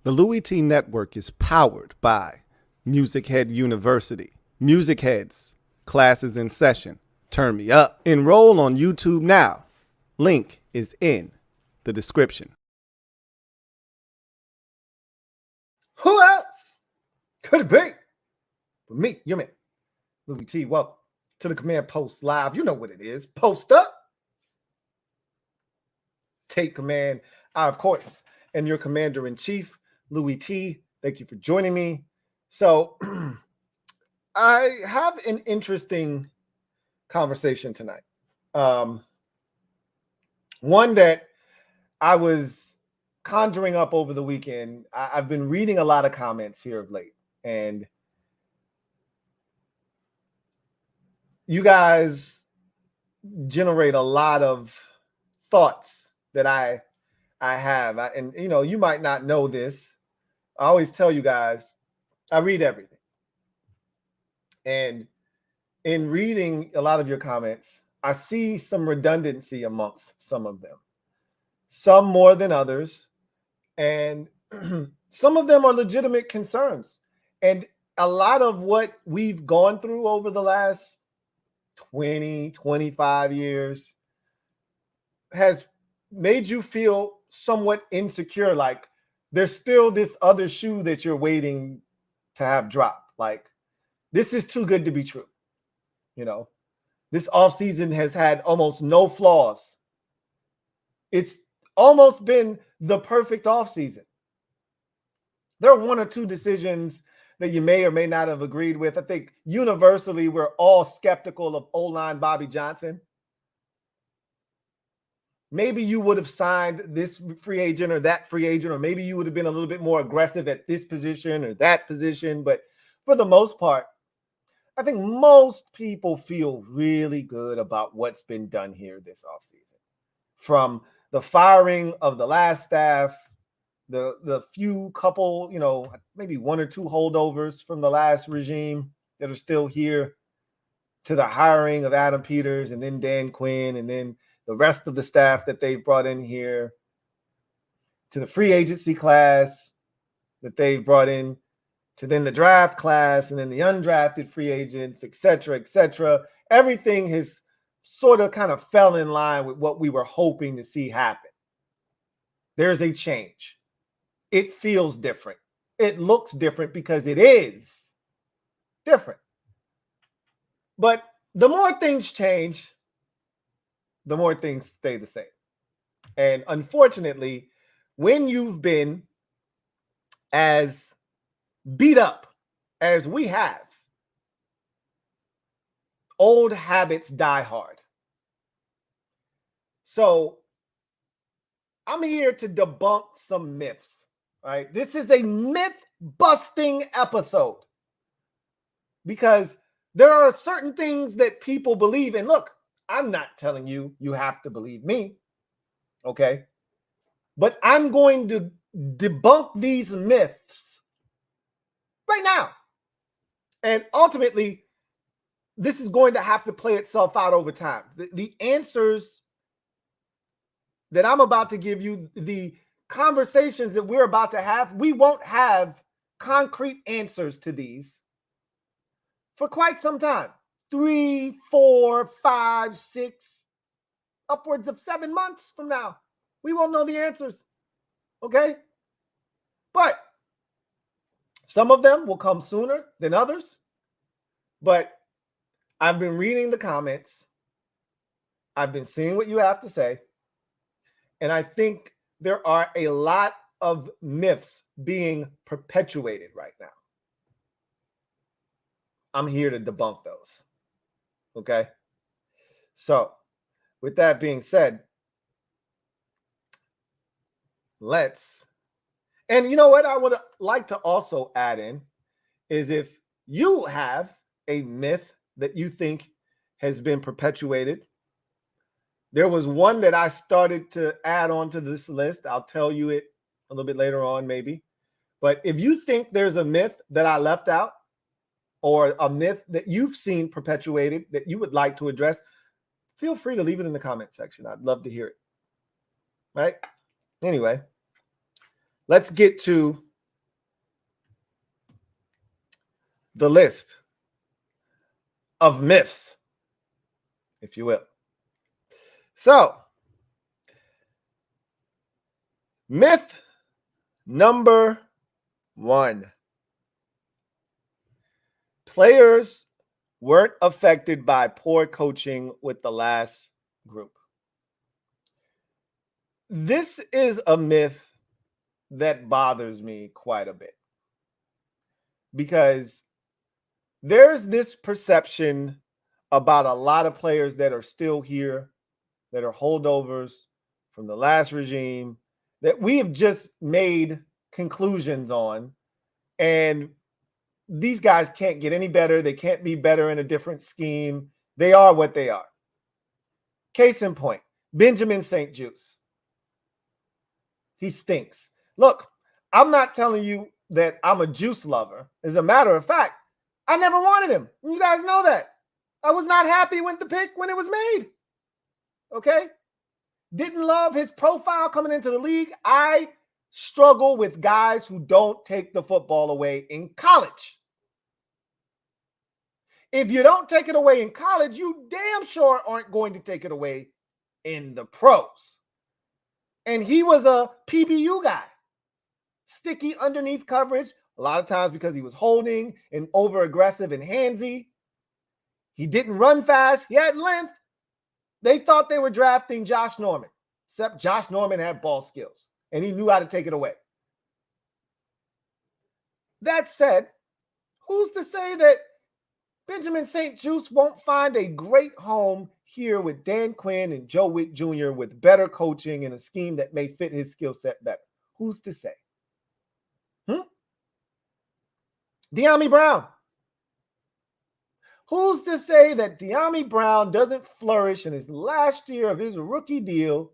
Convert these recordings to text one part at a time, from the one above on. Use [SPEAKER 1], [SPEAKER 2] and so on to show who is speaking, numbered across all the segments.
[SPEAKER 1] The LouieTeeNetwork is powered by MusicHead University. MusicHeads, classes in session. Turn me up. Enroll on YouTube now. Link is in the description.
[SPEAKER 2] Who else could it be but me, your man, Louie T? Welcome to the Command Post Live. You know what it is. Post up. Take command. I, of course, am your commander-in-chief, Louie T. Thank you for joining me. So I have an interesting conversation tonight. One that I was conjuring up over the weekend. I've been reading a lot of comments here of late, and you guys generate a lot of thoughts that I have. And you know, you might not know this. I always tell you guys, I read everything. And in reading a lot of your comments, I see some redundancy amongst some of them. Some more than others. And some of them are legitimate concerns. And a lot of what we've gone through over the last 20, 25 years has made you feel somewhat insecure, like there's still this other shoe that you're waiting to have drop. Like, this is too good to be true. You know, this offseason has had almost no flaws. It's almost been the perfect offseason. There are one or two decisions that you may or may not have agreed with. I think universally we're all skeptical of O-line Bobby Johnson. Maybe you would have signed this free agent or that free agent, or maybe you would have been a little bit more aggressive at this position or that position. But for the most part, I think most people feel really good about what's been done here this offseason. From the firing of the last staff, the few couple, you know, maybe one or two holdovers from the last regime that are still here, to the hiring of Adam Peters and then Dan Quinn and then the rest of the staff that they've brought in here, to the free agency class that they've brought in, to then the draft class and then the undrafted free agents, et cetera, et cetera. Everything has sort of kind of fell in line with what we were hoping to see happen. There's a change. It feels different. It looks different because it is different. But the more things change, the more things stay the same. And unfortunately, when you've been as beat up as we have, old habits die hard. So I'm here to debunk some myths, right? This is a myth-busting episode because there are certain things that people believe in. Look, I'm not telling you you have to believe me, okay? But I'm going to debunk these myths right now. And ultimately, this is going to have to play itself out over time. The answers that I'm about to give you, the conversations that we're about to have, we won't have concrete answers to these for quite some time. 3, 4, 5, 6, upwards of 7 months from now, we won't know the answers, okay? But some of them will come sooner than others. But I've been reading the comments. I've been seeing what you have to say. And I think there are a lot of myths being perpetuated right now. I'm here to debunk those. Okay? So, with that being said, and you know what I would like to also add in is, if you have a myth that you think has been perpetuated, there was one that I started to add on to this list. I'll tell you it a little bit later on, maybe. But if you think there's a myth that I left out, or a myth that you've seen perpetuated that you would like to address, feel free to leave it in the comment section. I'd love to hear it. Right? Anyway, let's get to the list of myths, if you will. So, myth number 1. Players weren't affected by poor coaching with the last group. This is a myth that bothers me quite a bit because there's this perception about a lot of players that are still here, that are holdovers from the last regime, that we have just made conclusions on, and these guys can't get any better. They can't be better in a different scheme. They are what they are. Case in point, Benjamin St-Juste. He stinks. Look, I'm not telling you that I'm a juice lover. As a matter of fact, I never wanted him. You guys know that. I was not happy with the pick when it was made. Okay? Didn't love his profile coming into the league. I struggle with guys who don't take the football away in college. If you don't take it away in college, you damn sure aren't going to take it away in the pros. And he was a PBU guy. Sticky underneath coverage, a lot of times because he was holding and over aggressive and handsy. He didn't run fast. He had length. They thought they were drafting Josh Norman, except Josh Norman had ball skills and he knew how to take it away. That said, who's to say that Benjamin St-Juste won't find a great home here with Dan Quinn and Joe Witt Jr. with better coaching and a scheme that may fit his skill set better? Who's to say? Diami Brown. Who's to say that Diami Brown doesn't flourish in his last year of his rookie deal?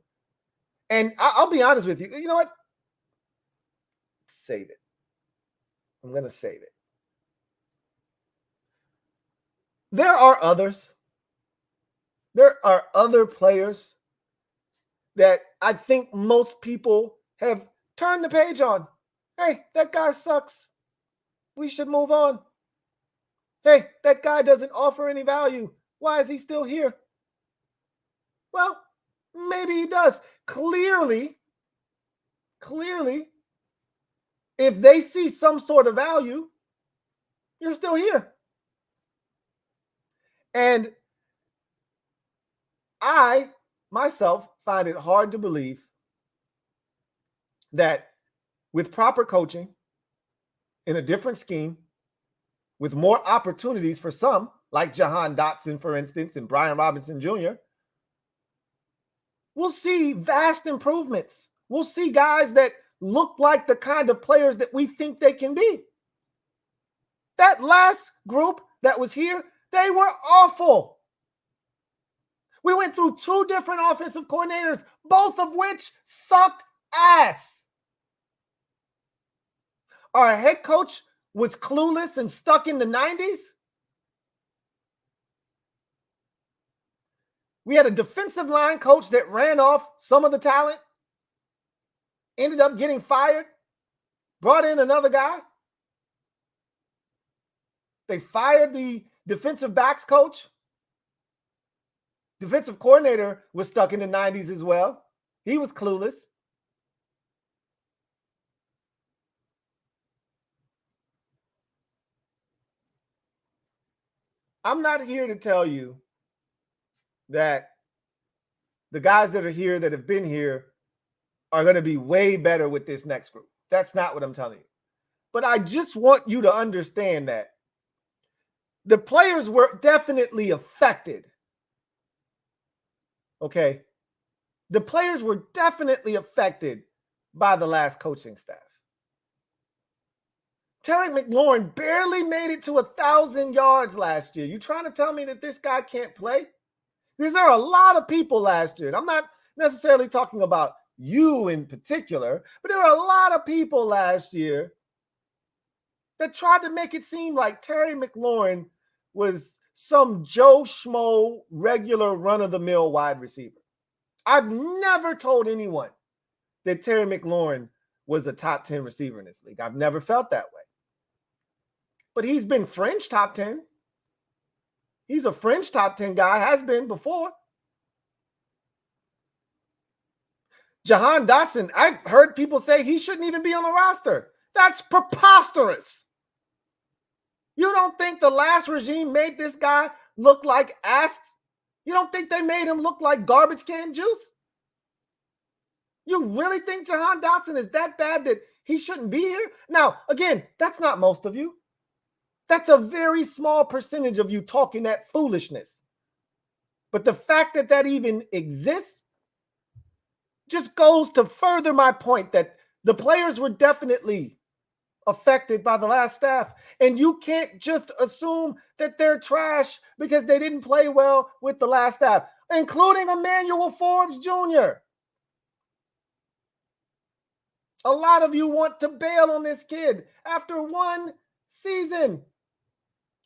[SPEAKER 2] And I'll be honest with you. You know what? Save it. I'm going to save it. There are others. There are other players that I think most people have turned the page on. Hey, that guy sucks. We should move on. Hey, that guy doesn't offer any value. Why is he still here? Well, maybe he does. Clearly, if they see some sort of value, you're still here. And I, myself, find it hard to believe that with proper coaching, in a different scheme, with more opportunities for some, like Jahan Dotson, for instance, and Brian Robinson Jr., we'll see vast improvements. We'll see guys that look like the kind of players that we think they can be. That last group that was here, they were awful. We went through 2 different offensive coordinators, both of which sucked ass. Our head coach was clueless and stuck in the 90s. We had a defensive line coach that ran off some of the talent, ended up getting fired, brought in another guy. They fired the defensive backs coach. Defensive coordinator was stuck in the 90s as well. He was clueless. I'm not here to tell you that the guys that are here that have been here are going to be way better with this next group. That's not what I'm telling you. But I just want you to understand that the players were definitely affected. Okay? The players were definitely affected by the last coaching staff. Terry McLaurin barely made it to 1,000 yards last year. You trying to tell me that this guy can't play? Because there are a lot of people last year, and I'm not necessarily talking about you in particular, but there are a lot of people last year that tried to make it seem like Terry McLaurin was some Joe Schmo regular run-of-the-mill wide receiver. I've never told anyone that Terry McLaurin was a top 10 receiver in this league. I've never felt that way. but he's been fringe top 10. He's a fringe top 10 guy, has been before. Jahan Dotson, I've heard people say he shouldn't even be on the roster. That's preposterous. You don't think the last regime made this guy look like ass? You don't think they made him look like garbage can juice? You really think Jahan Dotson is that bad that he shouldn't be here? Now, again, that's not most of you. That's a very small percentage of you talking that foolishness. But the fact that that even exists just goes to further my point that the players were definitely affected by the last staff. And you can't just assume that they're trash because they didn't play well with the last staff, including Emmanuel Forbes Jr. A lot of you want to bail on this kid after one season.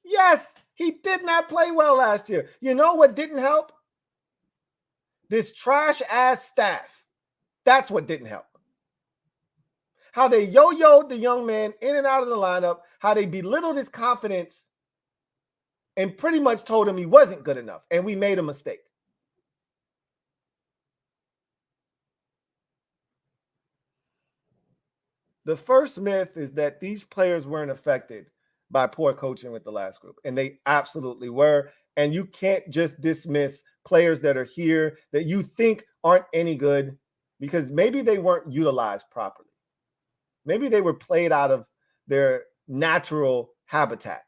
[SPEAKER 2] Yes, he did not play well last year. You know what didn't help? This trash-ass staff. That's what didn't help. How they yo-yoed the young man in and out of the lineup, how they belittled his confidence and pretty much told him he wasn't good enough, and we made a mistake. The first myth is that these players weren't affected by poor coaching with the last group, and they absolutely were. And you can't just dismiss players that are here that you think aren't any good because maybe they weren't utilized properly. Maybe they were played out of their natural habitat.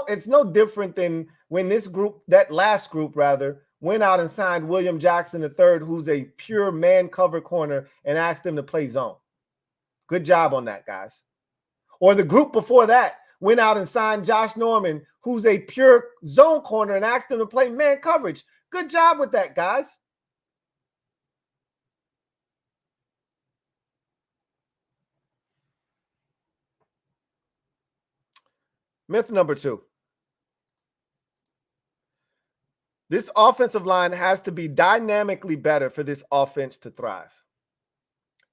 [SPEAKER 2] It's no different than when this group, that last group rather, went out and signed William Jackson III, who's a pure man cover corner, and asked him to play zone. Good job on that, guys. Or the group before that went out and signed Josh Norman, who's a pure zone corner, and asked him to play man coverage. Good job with that, guys. Myth number 2. This offensive line has to be dynamically better for this offense to thrive.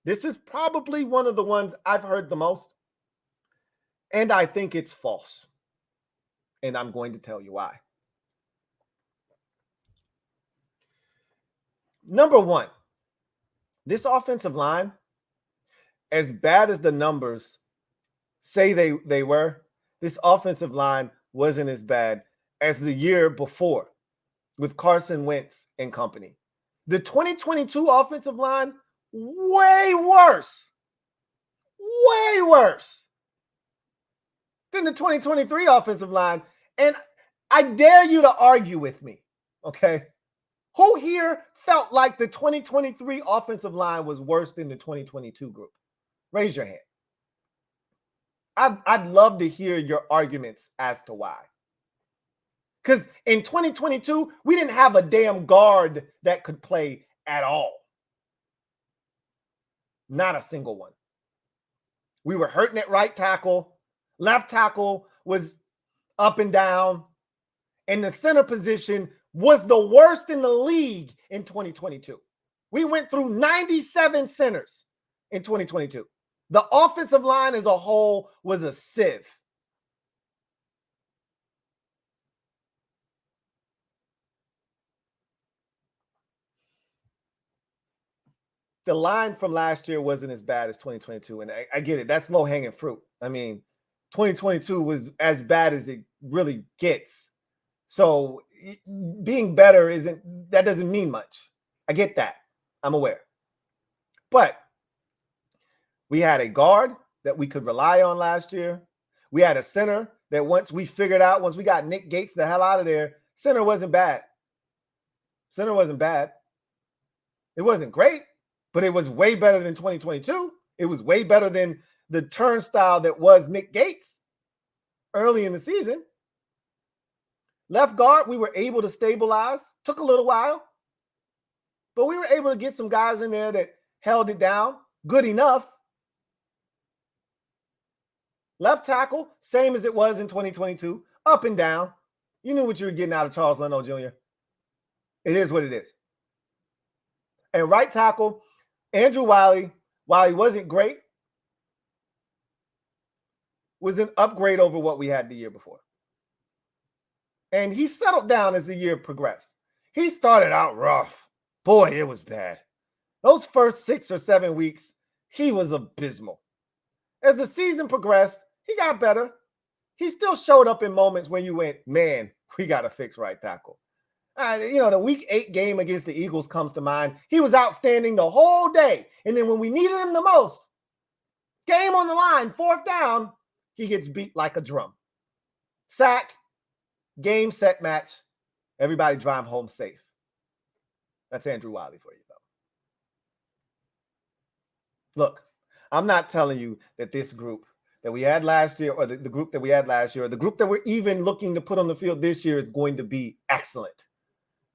[SPEAKER 2] This is probably one of the ones I've heard the most, and I think it's false. And I'm going to tell you why. Number 1, this offensive line, as bad as the numbers say they were, this offensive line wasn't as bad as the year before with Carson Wentz and company. The 2022 offensive line, way worse than the 2023 offensive line. And I dare you to argue with me, okay? Who here felt like the 2023 offensive line was worse than the 2022 group? Raise your hand. I'd love to hear your arguments as to why. Because in 2022, we didn't have a damn guard that could play at all. Not a single one. We were hurting at right tackle. Left tackle was up and down. And the center position was the worst in the league in 2022. We went through 97 centers in 2022. The offensive line as a whole was a sieve. The line from last year wasn't as bad as 2022. And I get it. That's low-hanging fruit. I mean, 2022 was as bad as it really gets. So being better that doesn't mean much. I get that. I'm aware. But we had a guard that we could rely on last year. We had a center that once we got Nick Gates the hell out of there, center wasn't bad. Center wasn't bad. It wasn't great, but it was way better than 2022. It was way better than the turnstile that was Nick Gates early in the season. Left guard, we were able to stabilize. Took a little while, but we were able to get some guys in there that held it down good enough. Left tackle, same as it was in 2022, up and down. You knew what you were getting out of Charles Leno Jr. It is what it is. And right tackle, Andrew Wylie, while he wasn't great, was an upgrade over what we had the year before. And he settled down as the year progressed. He started out rough. Boy, it was bad. Those first 6 or 7 weeks, he was abysmal. As the season progressed, he got better. He still showed up in moments when you went, man, we got to fix right tackle. The week 8 game against the Eagles comes to mind. He was outstanding the whole day. And then when we needed him the most, game on the line, 4th down, he gets beat like a drum. Sack, game, set, match. Everybody drive home safe. That's Andrew Wylie for you, though. Look, I'm not telling you that this group that we had last year, or the group that we had last year, or the group that we're even looking to put on the field this year is going to be excellent.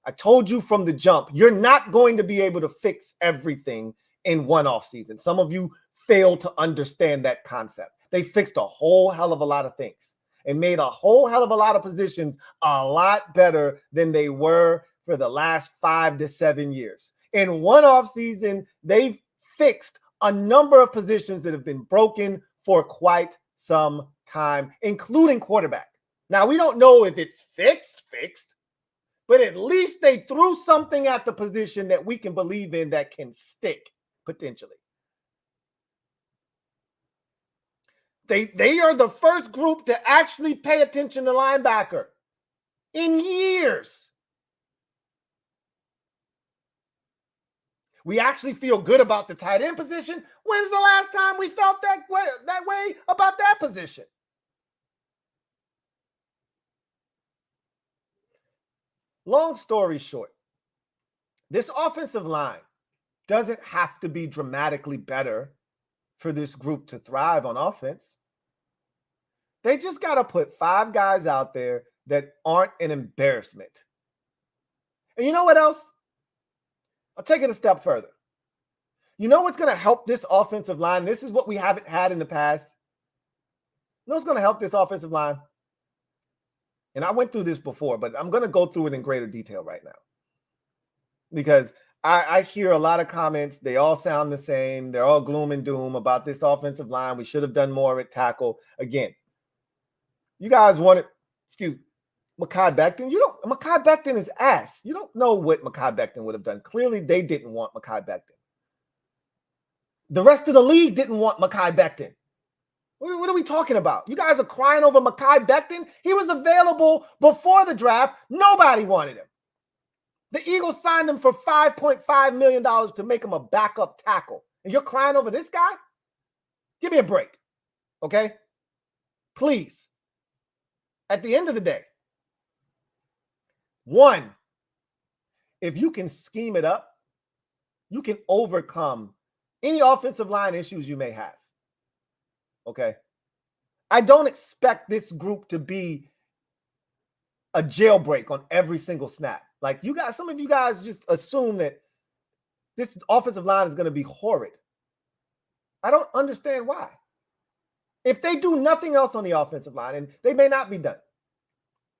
[SPEAKER 2] I told you from the jump, you're not going to be able to fix everything in one offseason. Some of you fail to understand that concept. They fixed a whole hell of a lot of things and made a whole hell of a lot of positions a lot better than they were for the last 5 to 7 years. In one offseason, they've fixed a number of positions that have been broken for quite some time, including quarterback. Now, we don't know if it's fixed, but at least they threw something at the position that we can believe in that can stick, potentially. They are the first group to actually pay attention to linebacker in years. We actually feel good about the tight end position. When's the last time we felt that way about that position? Long story short, this offensive line doesn't have to be dramatically better for this group to thrive on offense. They just got to put 5 guys out there that aren't an embarrassment. And you know what else? I'll take it a step further. You know what's going to help this offensive line? This is what we haven't had in the past. You know what's going to help this offensive line? And I went through this before, but I'm going to go through it in greater detail right now. Because I hear a lot of comments. They all sound the same. They're all gloom and doom about this offensive line. We should have done more at tackle. Again, you guys wanted, Mekhi Becton. Mekhi Becton is ass. You don't know what Mekhi Becton would have done. Clearly, they didn't want Mekhi Becton. The rest of the league didn't want Mekhi Becton. What are we talking about? You guys are crying over Mekhi Becton? He was available before the draft. Nobody wanted him. The Eagles signed him for $5.5 million to make him a backup tackle. And you're crying over this guy? Give me a break, okay? Please. At the end of the day, one, if you can scheme it up, you can overcome any offensive line issues you may have, okay? I don't expect this group to be a jailbreak on every single snap. Like you guys, some of you guys just assume that this offensive line is going to be horrid. I don't understand why. If they do nothing else on the offensive line, and they may not be done,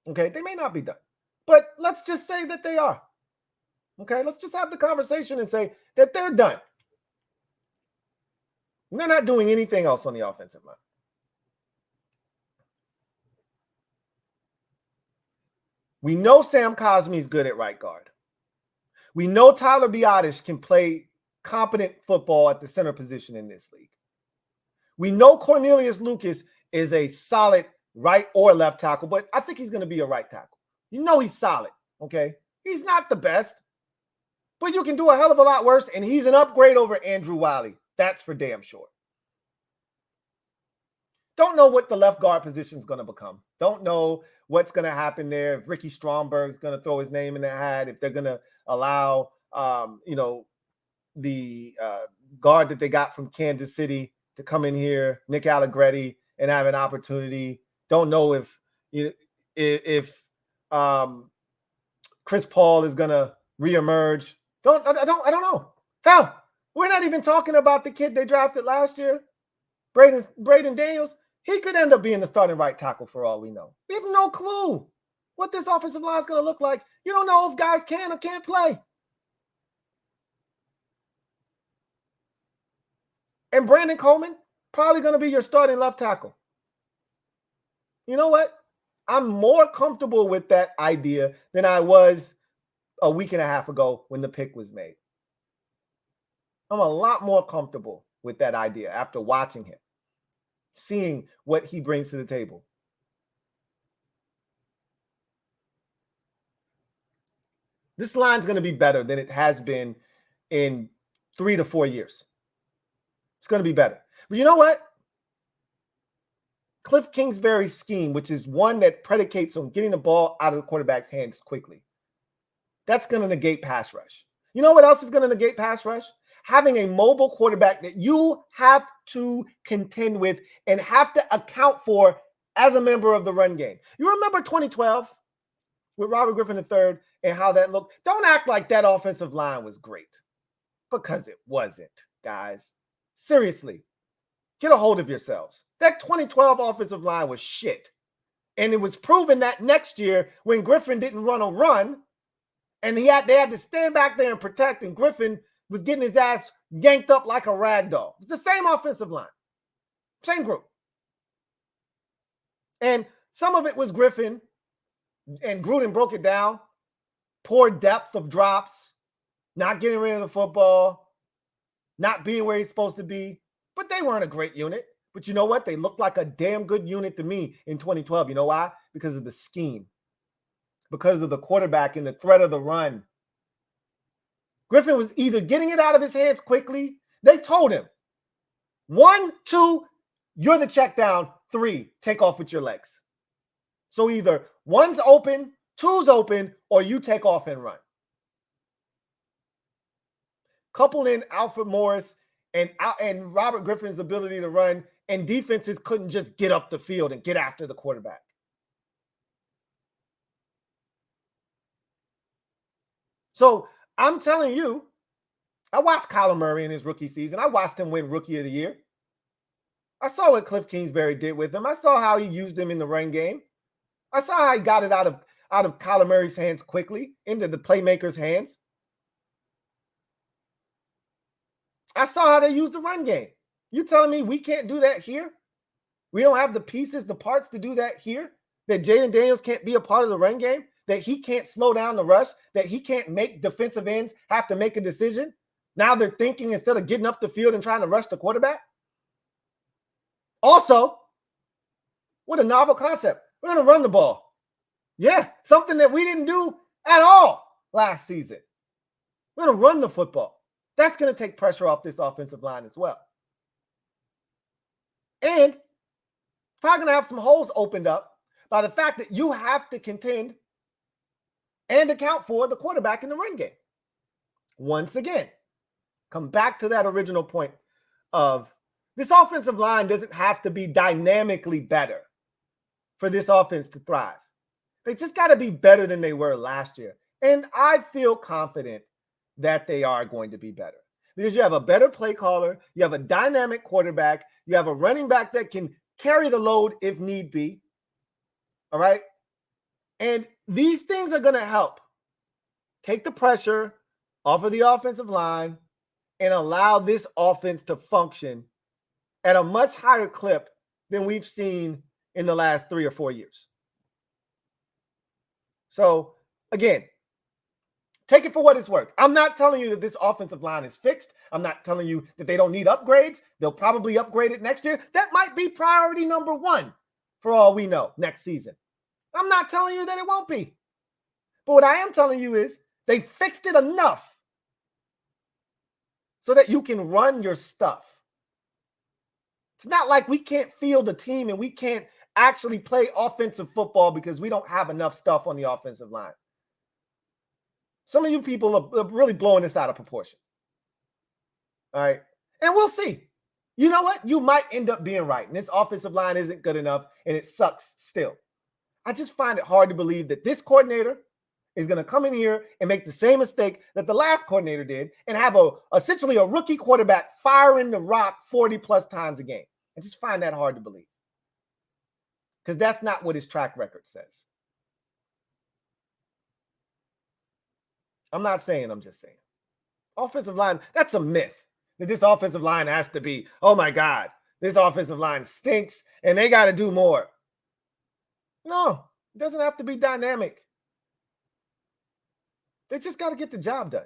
[SPEAKER 2] okay? They may not be done. But let's just say that they are, okay? Let's just have the conversation and say that they're done. And they're not doing anything else on the offensive line. We know Sam Cosmi's good at right guard. We know Tyler Biadasz can play competent football at the center position in this league. We know Cornelius Lucas is a solid right or left tackle, but I think he's going to be a right tackle. You know he's solid, okay? He's not the best, but you can do a hell of a lot worse, and he's an upgrade over Andrew Wylie. That's for damn sure. Don't know what the left guard position is going to become. Don't know what's going to happen there. If Ricky Stromberg is going to throw his name in the hat, if they're going to allow, the guard that they got from Kansas City to come in here, Nick Allegretti, and have an opportunity. Don't know if Chris Paul is going to reemerge. I don't know. Hell, we're not even talking about the kid they drafted last year, Braden Daniels. He could end up being the starting right tackle for all we know. We have no clue what this offensive line is going to look like. You don't know if guys can or can't play. And Brandon Coleman, probably going to be your starting left tackle. You know what? I'm more comfortable with that idea than I was a week and a half ago when the pick was made. I'm a lot more comfortable with that idea after watching him, seeing what he brings to the table. This line's going to be better than it has been in 3 to 4 years. It's going to be better. But you know what? Cliff Kingsbury's scheme, which is one that predicates on getting the ball out of the quarterback's hands quickly, that's going to negate pass rush. You know what else is going to negate pass rush? Having a mobile quarterback that you have to contend with and have to account for as a member of the run game. You remember 2012 with Robert Griffin III and how that looked? Don't act like that offensive line was great, because it wasn't, guys. Seriously, get a hold of yourselves. That 2012 offensive line was shit. And it was proven that next year when Griffin didn't run a run and they had to stand back there and protect, and Griffin was getting his ass yanked up like a rag doll. It's the same offensive line, same group. And some of it was Griffin, and Gruden broke it down. Poor depth of drops, not getting rid of the football, not being where he's supposed to be. But they weren't a great unit. But you know what? They looked like a damn good unit to me in 2012. You know why? Because of the scheme, because of the quarterback and the threat of the run. Griffin was either getting it out of his hands quickly. They told him, 1, 2, you're the check down. 3, take off with your legs. So either 1's open, 2's open, or you take off and run. Coupled in Alfred Morris and Robert Griffin's ability to run, and defenses couldn't just get up the field and get after the quarterback. So I'm telling you, I watched Kyler Murray in his rookie season. I watched him win Rookie of the Year. I saw what Cliff Kingsbury did with him. I saw how he used him in the run game. I saw how he got it out of Kyler Murray's hands quickly into the playmaker's hands. I saw how they used the run game. You telling me we can't do that here? We don't have the pieces, the parts to do that here? That Jaden Daniels can't be a part of the run game? That he can't slow down the rush? That he can't make defensive ends have to make a decision? Now they're thinking instead of getting up the field and trying to rush the quarterback? Also, what a novel concept. We're going to run the ball. Yeah, something that we didn't do at all last season. We're going to run the football. That's going to take pressure off this offensive line as well. And probably going to have some holes opened up by the fact that you have to contend and account for the quarterback in the run game. Once again, come back to that original point of this offensive line doesn't have to be dynamically better for this offense to thrive. They just got to be better than they were last year. And I feel confident that they are going to be better because you have a better play caller, you have a dynamic quarterback, you have a running back that can carry the load if need be. All right. And these things are going to help take the pressure off of the offensive line and allow this offense to function at a much higher clip than we've seen in the last 3 or 4 years. So again, take it for what it's worth. I'm not telling you that this offensive line is fixed. I'm not telling you that they don't need upgrades. They'll probably upgrade it next year. That might be priority number 1 for all we know next season. I'm not telling you that it won't be. But what I am telling you is they fixed it enough so that you can run your stuff. It's not like we can't field a team and we can't actually play offensive football because we don't have enough stuff on the offensive line. Some of you people are really blowing this out of proportion. All right. And we'll see. You know what? You might end up being right. And this offensive line isn't good enough and it sucks still. I just find it hard to believe that this coordinator is going to come in here and make the same mistake that the last coordinator did and have essentially a rookie quarterback firing the rock 40 plus times a game. I just find that hard to believe because that's not what his track record says. I'm not saying, I'm just saying. Offensive line, that's a myth that this offensive line has to be, oh my God, this offensive line stinks and they got to do more. No, it doesn't have to be dynamic. They just got to get the job done.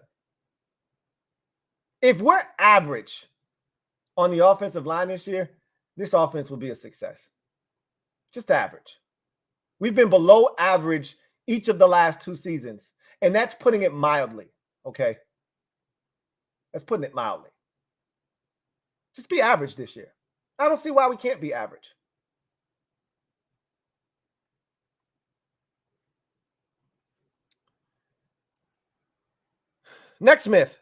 [SPEAKER 2] If we're average on the offensive line this year, this offense will be a success. Just average. We've been below average each of the last 2 seasons, and that's putting it mildly, okay? That's putting it mildly. Just be average this year. I don't see why we can't be average. Next myth.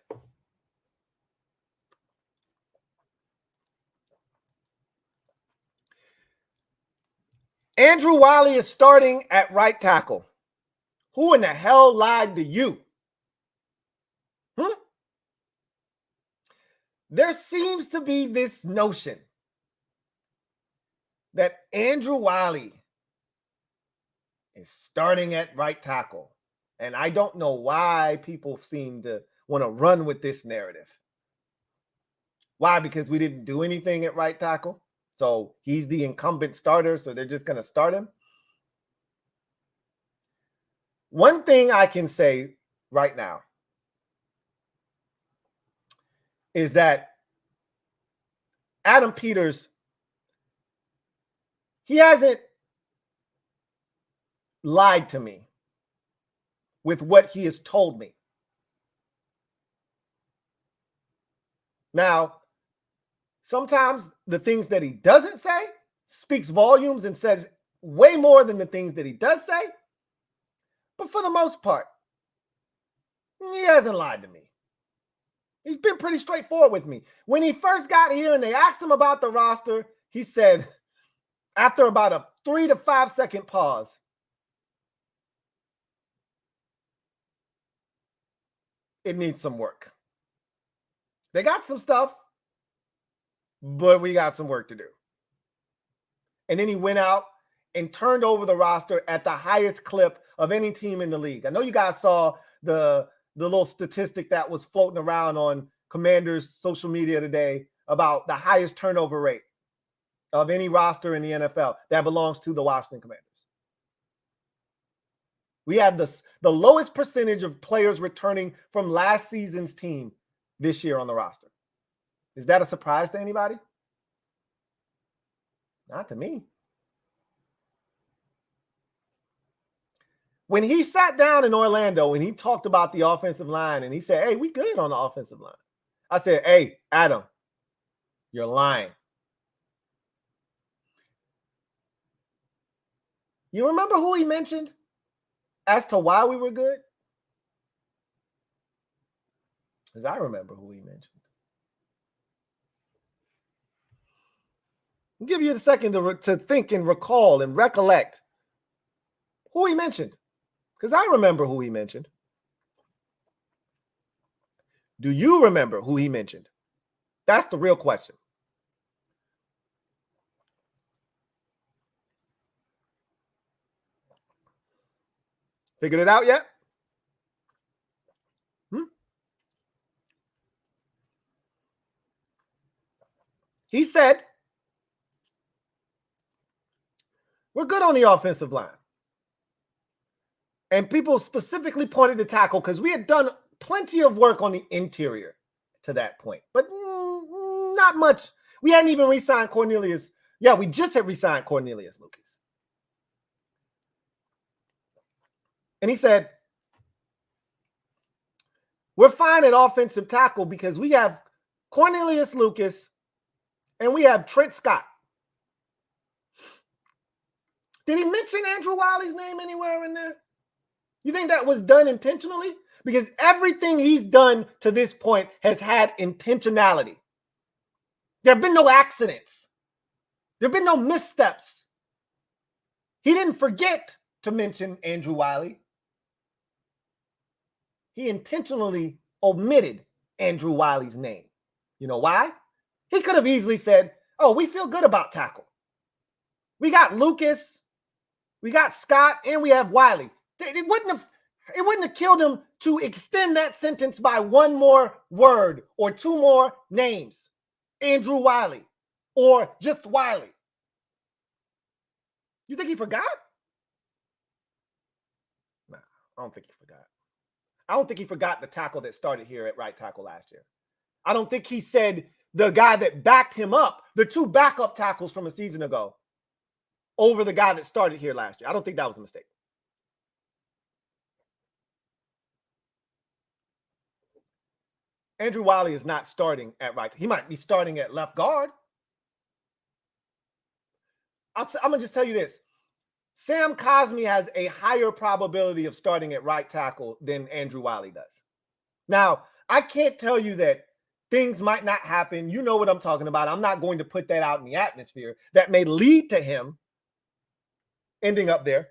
[SPEAKER 2] Andrew Wylie is starting at right tackle. Who in the hell lied to you? There seems to be this notion that Andrew Wylie is starting at right tackle. And I don't know why people seem to want to run with this narrative. Why? Because we didn't do anything at right tackle. So he's the incumbent starter, so they're just going to start him. One thing I can say right now is that Adam Peters, he hasn't lied to me with what he has told me. Now, sometimes the things that he doesn't say speaks volumes and says way more than the things that he does say. But for the most part, he hasn't lied to me. He's been pretty straightforward with me. When he first got here and they asked him about the roster, he said, after about a 3 to 5 second pause, it needs some work. They got some stuff, but we got some work to do. And then he went out and turned over the roster at the highest clip of any team in the league. I know you guys saw the little statistic that was floating around on Commanders' social media today about the highest turnover rate of any roster in the NFL that belongs to the Washington Commanders. We have the lowest percentage of players returning from last season's team this year on the roster. Is that a surprise to anybody? Not to me. When he sat down in Orlando and he talked about the offensive line and he said, hey, we good on the offensive line. I said, hey, Adam, you're lying. You remember who he mentioned as to why we were good? Because I remember who he mentioned. I'll give you a second to think and recall and recollect who he mentioned. Because I remember who he mentioned. Do you remember who he mentioned? That's the real question. Figured it out yet? He said, we're good on the offensive line. And people specifically pointed to tackle because we had done plenty of work on the interior to that point, but not much. We hadn't even re-signed Cornelius. Yeah, we just had re-signed Cornelius Lucas. And he said, we're fine at offensive tackle because we have Cornelius Lucas and we have Trent Scott. Did he mention Andrew Wylie's name anywhere in there? You think that was done intentionally? Because everything he's done to this point has had intentionality. There have been no accidents. There have been no missteps. He didn't forget to mention Andrew Wylie. He intentionally omitted Andrew Wylie's name. You know why? He could have easily said, oh, we feel good about tackle. We got Lucas, we got Scott, and we have Wylie. It wouldn't have killed him to extend that sentence by one more word or two more names. Andrew Wylie or just Wylie. You think he forgot? don't think he forgot. I don't think he forgot the tackle that started here at right tackle last year. I don't think he said the guy that backed him up, the two backup tackles from a season ago, over the guy that started here last year. I don't think that was a mistake. Andrew Wylie is not starting at right. He might be starting at left guard. I'm going to just tell you this. Sam Cosmi has a higher probability of starting at right tackle than Andrew Wylie does. Now, I can't tell you that things might not happen. You know what I'm talking about. I'm not going to put that out in the atmosphere. That may lead to him ending up there.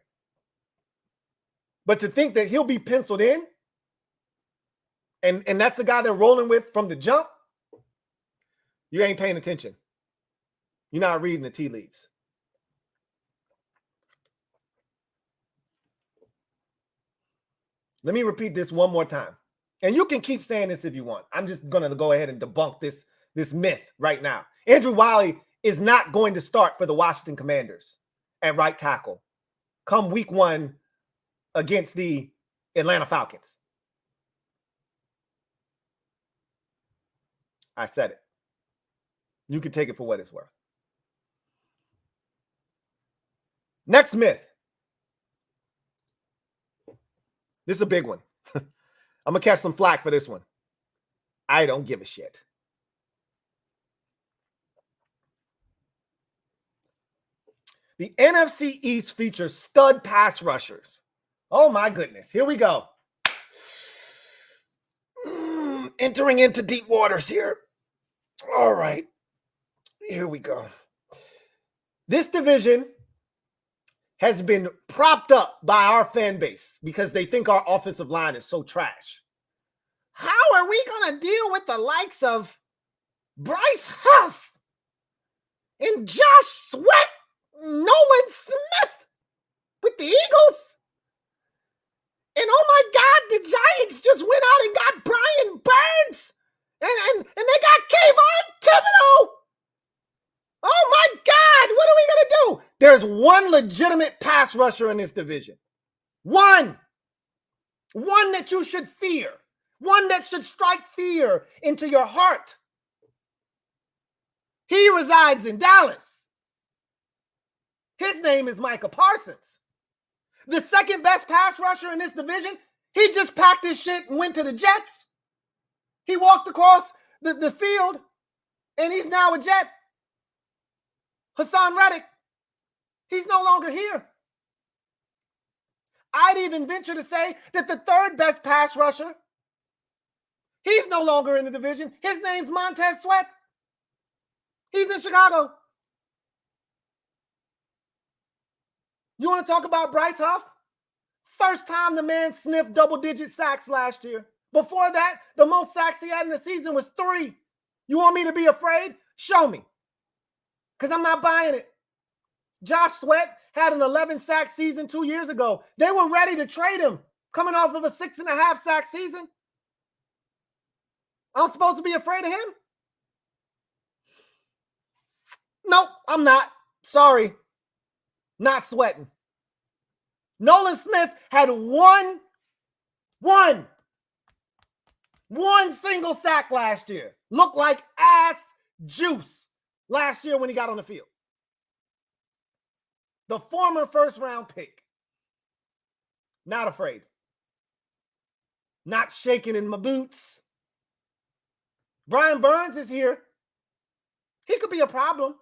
[SPEAKER 2] But to think that he'll be penciled in, and that's the guy they're rolling with from the jump, you ain't paying attention. You're not reading the tea leaves. Let me repeat this one more time. And you can keep saying this if you want. I'm just going to go ahead and debunk this myth right now. Andrew Wylie is not going to start for the Washington Commanders at right tackle come week 1 against the Atlanta Falcons. I said it. You can take it for what it's worth. Next myth. This is a big one. I'm going to catch some flack for this one. I don't give a shit. The NFC East features stud pass rushers. Oh my goodness. Here we go. Entering into deep waters here. All right. Here we go. This division has been propped up by our fan base because they think our offensive line is so trash. How are we going to deal with the likes of Bryce Huff and Josh Sweat, Nolan Smith with the Eagles? And oh my God, the Giants just went out and got Brian Burns. And they got Kayvon Thibodeau. Oh my God, what are we going to do? There's one legitimate pass rusher in this division. One that you should fear. One that should strike fear into your heart. He resides in Dallas. His name is Micah Parsons. The second best pass rusher in this division, he just packed his shit and went to the Jets. He walked across the field, and he's now a Jet. Hassan Reddick, he's no longer here. I'd even venture to say that the third best pass rusher, he's no longer in the division. His name's Montez Sweat. He's in Chicago. You want to talk about Bryce Huff? First time the man sniffed double-digit sacks last year. Before that, the most sacks he had in the season was 3. You want me to be afraid? Show me. Because I'm not buying it. Josh Sweat had an 11-sack season 2 years ago. They were ready to trade him coming off of a 6.5-sack season. I'm supposed to be afraid of him? Nope, I'm not. Sorry. Not sweating. Nolan Smith had one single sack last year. Looked like ass juice last year when he got on the field. The former first-round pick. Not afraid. Not shaking in my boots. Brian Burns is here. He could be a problem.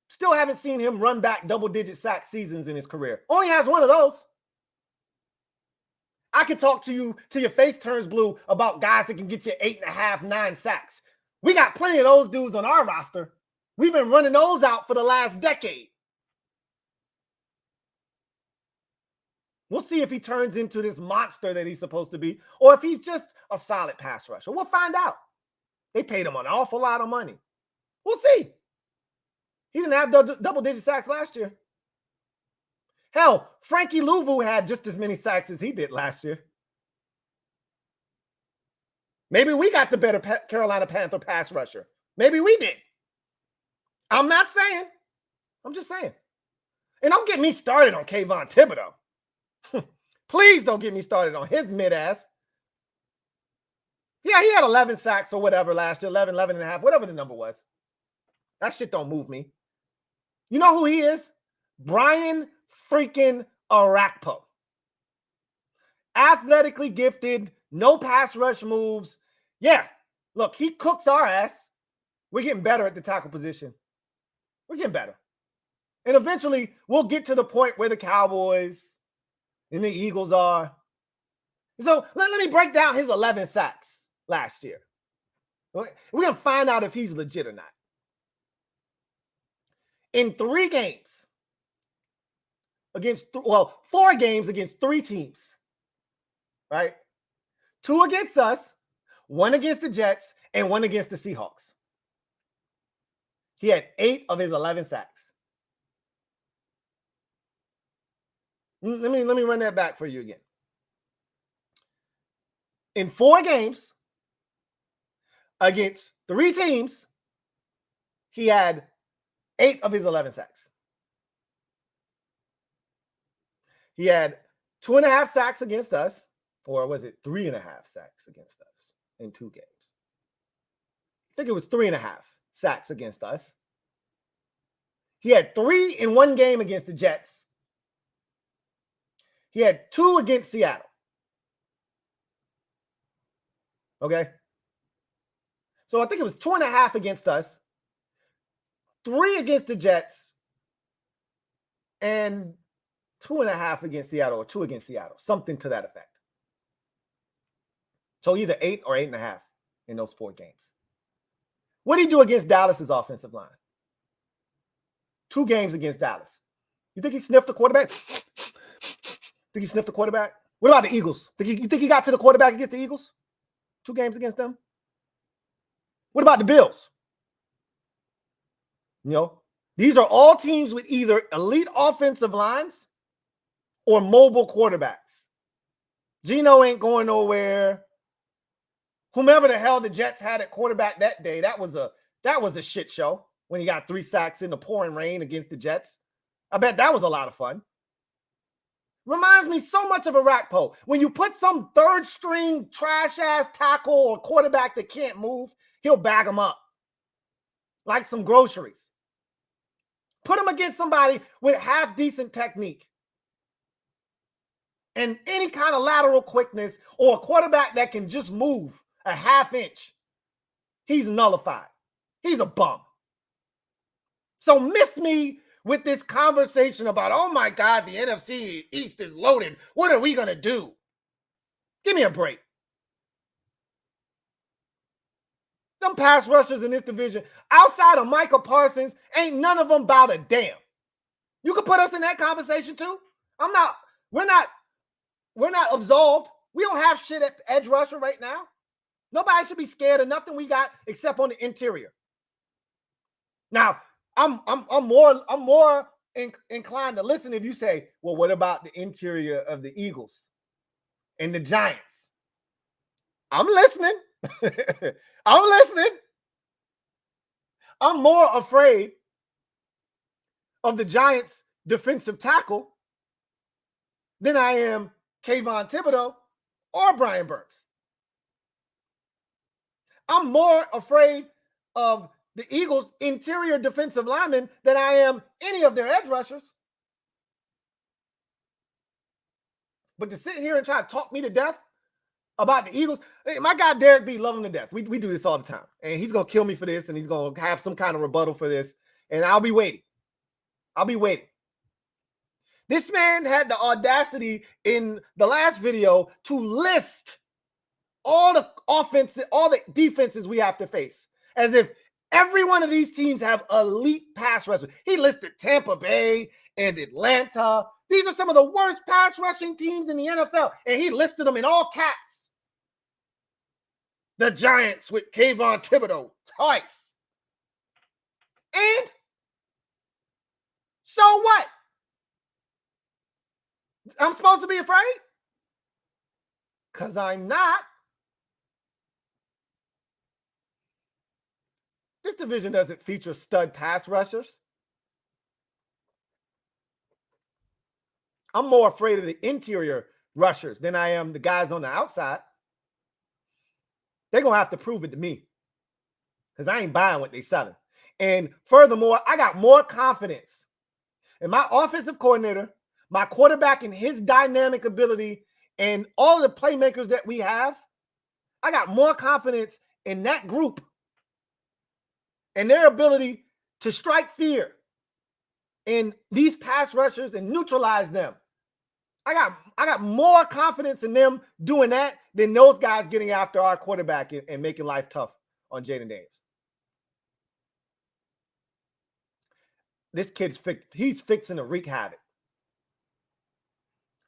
[SPEAKER 2] Still haven't seen him run back double-digit sack seasons in his career. Only has one of those. I could talk to you till your face turns blue about guys that can get you 8.5, 9 sacks. We got plenty of those dudes on our roster. We've been running those out for the last decade. We'll see if he turns into this monster that he's supposed to be, or if he's just a solid pass rusher. We'll find out. They paid him an awful lot of money. We'll see. He didn't have double-digit sacks last year. Hell, Frankie Louvu had just as many sacks as he did last year. Maybe we got the better Carolina Panther pass rusher. Maybe we did. I'm not saying. I'm just saying. And don't get me started on Kayvon Thibodeau. Please don't get me started on his mid-ass. Yeah, he had 11 sacks or whatever last year, 11 and a half, whatever the number was. That shit don't move me. You know who he is? Brian freaking Arakpo. Athletically gifted, no pass rush moves. Yeah, look, he cooks our ass. We're getting better at the tackle position. We're getting better. And eventually, we'll get to the point where the Cowboys and the Eagles are. So let me break down his 11 sacks last year. We're going to find out if he's legit or not. In 3 games, against 4 games against 3 teams, right? 2 against us, 1 against the Jets, and 1 against the Seahawks. He had 8 of his 11 sacks. Let me run that back for you again. In 4 games against 3 teams, he had 8 of his 11 sacks. He had 2.5 sacks against us, or was it 3.5 sacks against us in 2 games? I think it was 3.5 sacks against us. He had 3 in 1 game against the Jets. He had 2 against Seattle. Okay. So I think it was 2.5 against us, 3 against the Jets, and 2.5 against Seattle, or 2 against Seattle, something to that effect. So either 8 or 8.5 in those 4 games. What did he do against Dallas's offensive line? 2 games against Dallas. You think he sniffed the quarterback? Think he sniffed the quarterback? What about the Eagles? You think he got to the quarterback against the Eagles? 2 games against them? What about the Bills? You know, these are all teams with either elite offensive lines or mobile quarterbacks. Geno ain't going nowhere. Whomever the hell the Jets had at quarterback that day, that was a shit show when he got 3 sacks in the pouring rain against the Jets. I bet that was a lot of fun. Reminds me so much of Arakpo. When you put some third string trash ass tackle or quarterback that can't move, he'll bag them up like some groceries. Put him against somebody with half decent technique and any kind of lateral quickness, or a quarterback that can just move a half inch. He's nullified. He's a bum. So miss me with this conversation about, oh my God, the NFC East is loaded. What are we going to do? Give me a break. Them pass rushers in this division, outside of Micah Parsons, ain't none of them about a damn. You could put us in that conversation too. We're not absolved. We don't have shit at edge rusher right now. Nobody should be scared of nothing we got except on the interior. Now, I'm more inclined to listen if you say, well, what about the interior of the Eagles and the Giants? I'm listening. I'm listening. I'm more afraid of the Giants' defensive tackle than I am Kayvon Thibodeau or Brian Burks. I'm more afraid of the Eagles' interior defensive linemen than I am any of their edge rushers. But to sit here and try to talk me to death about the Eagles, my guy Derek B, love him to death. We do this all the time. And he's going to kill me for this, and he's going to have some kind of rebuttal for this. And I'll be waiting. This man had the audacity in the last video to list all the offenses, all the defenses we have to face, as if every one of these teams have elite pass rushers. He listed Tampa Bay and Atlanta. These are some of the worst pass rushing teams in the NFL, and he listed them in all caps. The Giants with Kayvon Thibodeau twice. And so what? I'm supposed to be afraid? Because I'm not. This division doesn't feature stud pass rushers. I'm more afraid of the interior rushers than I am the guys on the outside. They're going to have to prove it to me because I ain't buying what they're selling. And furthermore, I got more confidence in my offensive coordinator, my quarterback, and his dynamic ability, and all of the playmakers that we have. I got more confidence in that group and their ability to strike fear in these pass rushers and neutralize them. I got more confidence in them doing that than those guys getting after our quarterback and making life tough on Jaden Daniels. This kid's he's fixing to wreak havoc.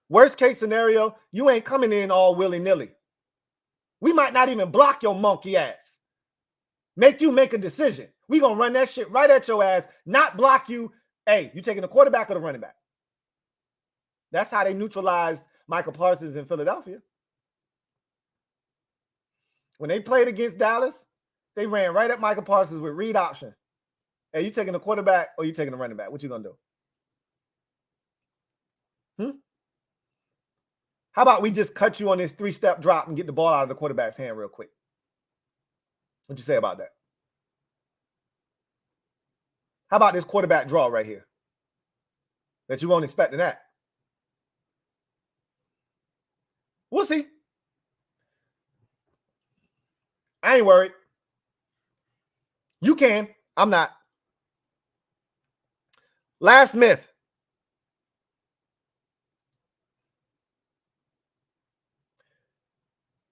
[SPEAKER 2] Worst case scenario, you ain't coming in all willy-nilly. We might not even block your monkey ass. Make you make a decision. We gonna run that shit right at your ass, not block you. Hey, you taking the quarterback or the running back? That's how they neutralized Michael Parsons in Philadelphia. When they played against Dallas, they ran right at Michael Parsons with read option. Hey, you taking the quarterback or you taking the running back? What you gonna do? How about we just cut you on this 3-step drop and get the ball out of the quarterback's hand real quick? What'd you say about that? How about this quarterback draw right here? That you weren't expecting that. We'll see. I ain't worried. You can. I'm not. Last myth.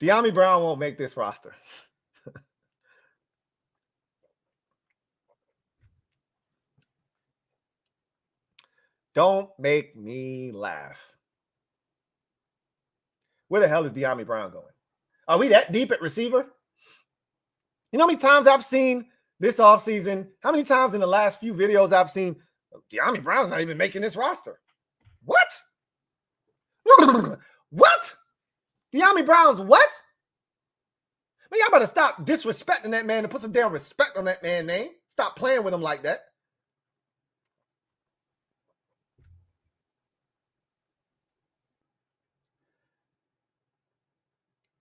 [SPEAKER 2] Diami Brown won't make this roster. Don't make me laugh. Where the hell is Diami Brown going? Are we that deep at receiver? You know how many times I've seen this offseason? How many times in the last few videos I've seen Diami Brown's not even making this roster? What? What? Diami Brown's what? Man, y'all better stop disrespecting that man and put some damn respect on that man's name. Stop playing with him like that.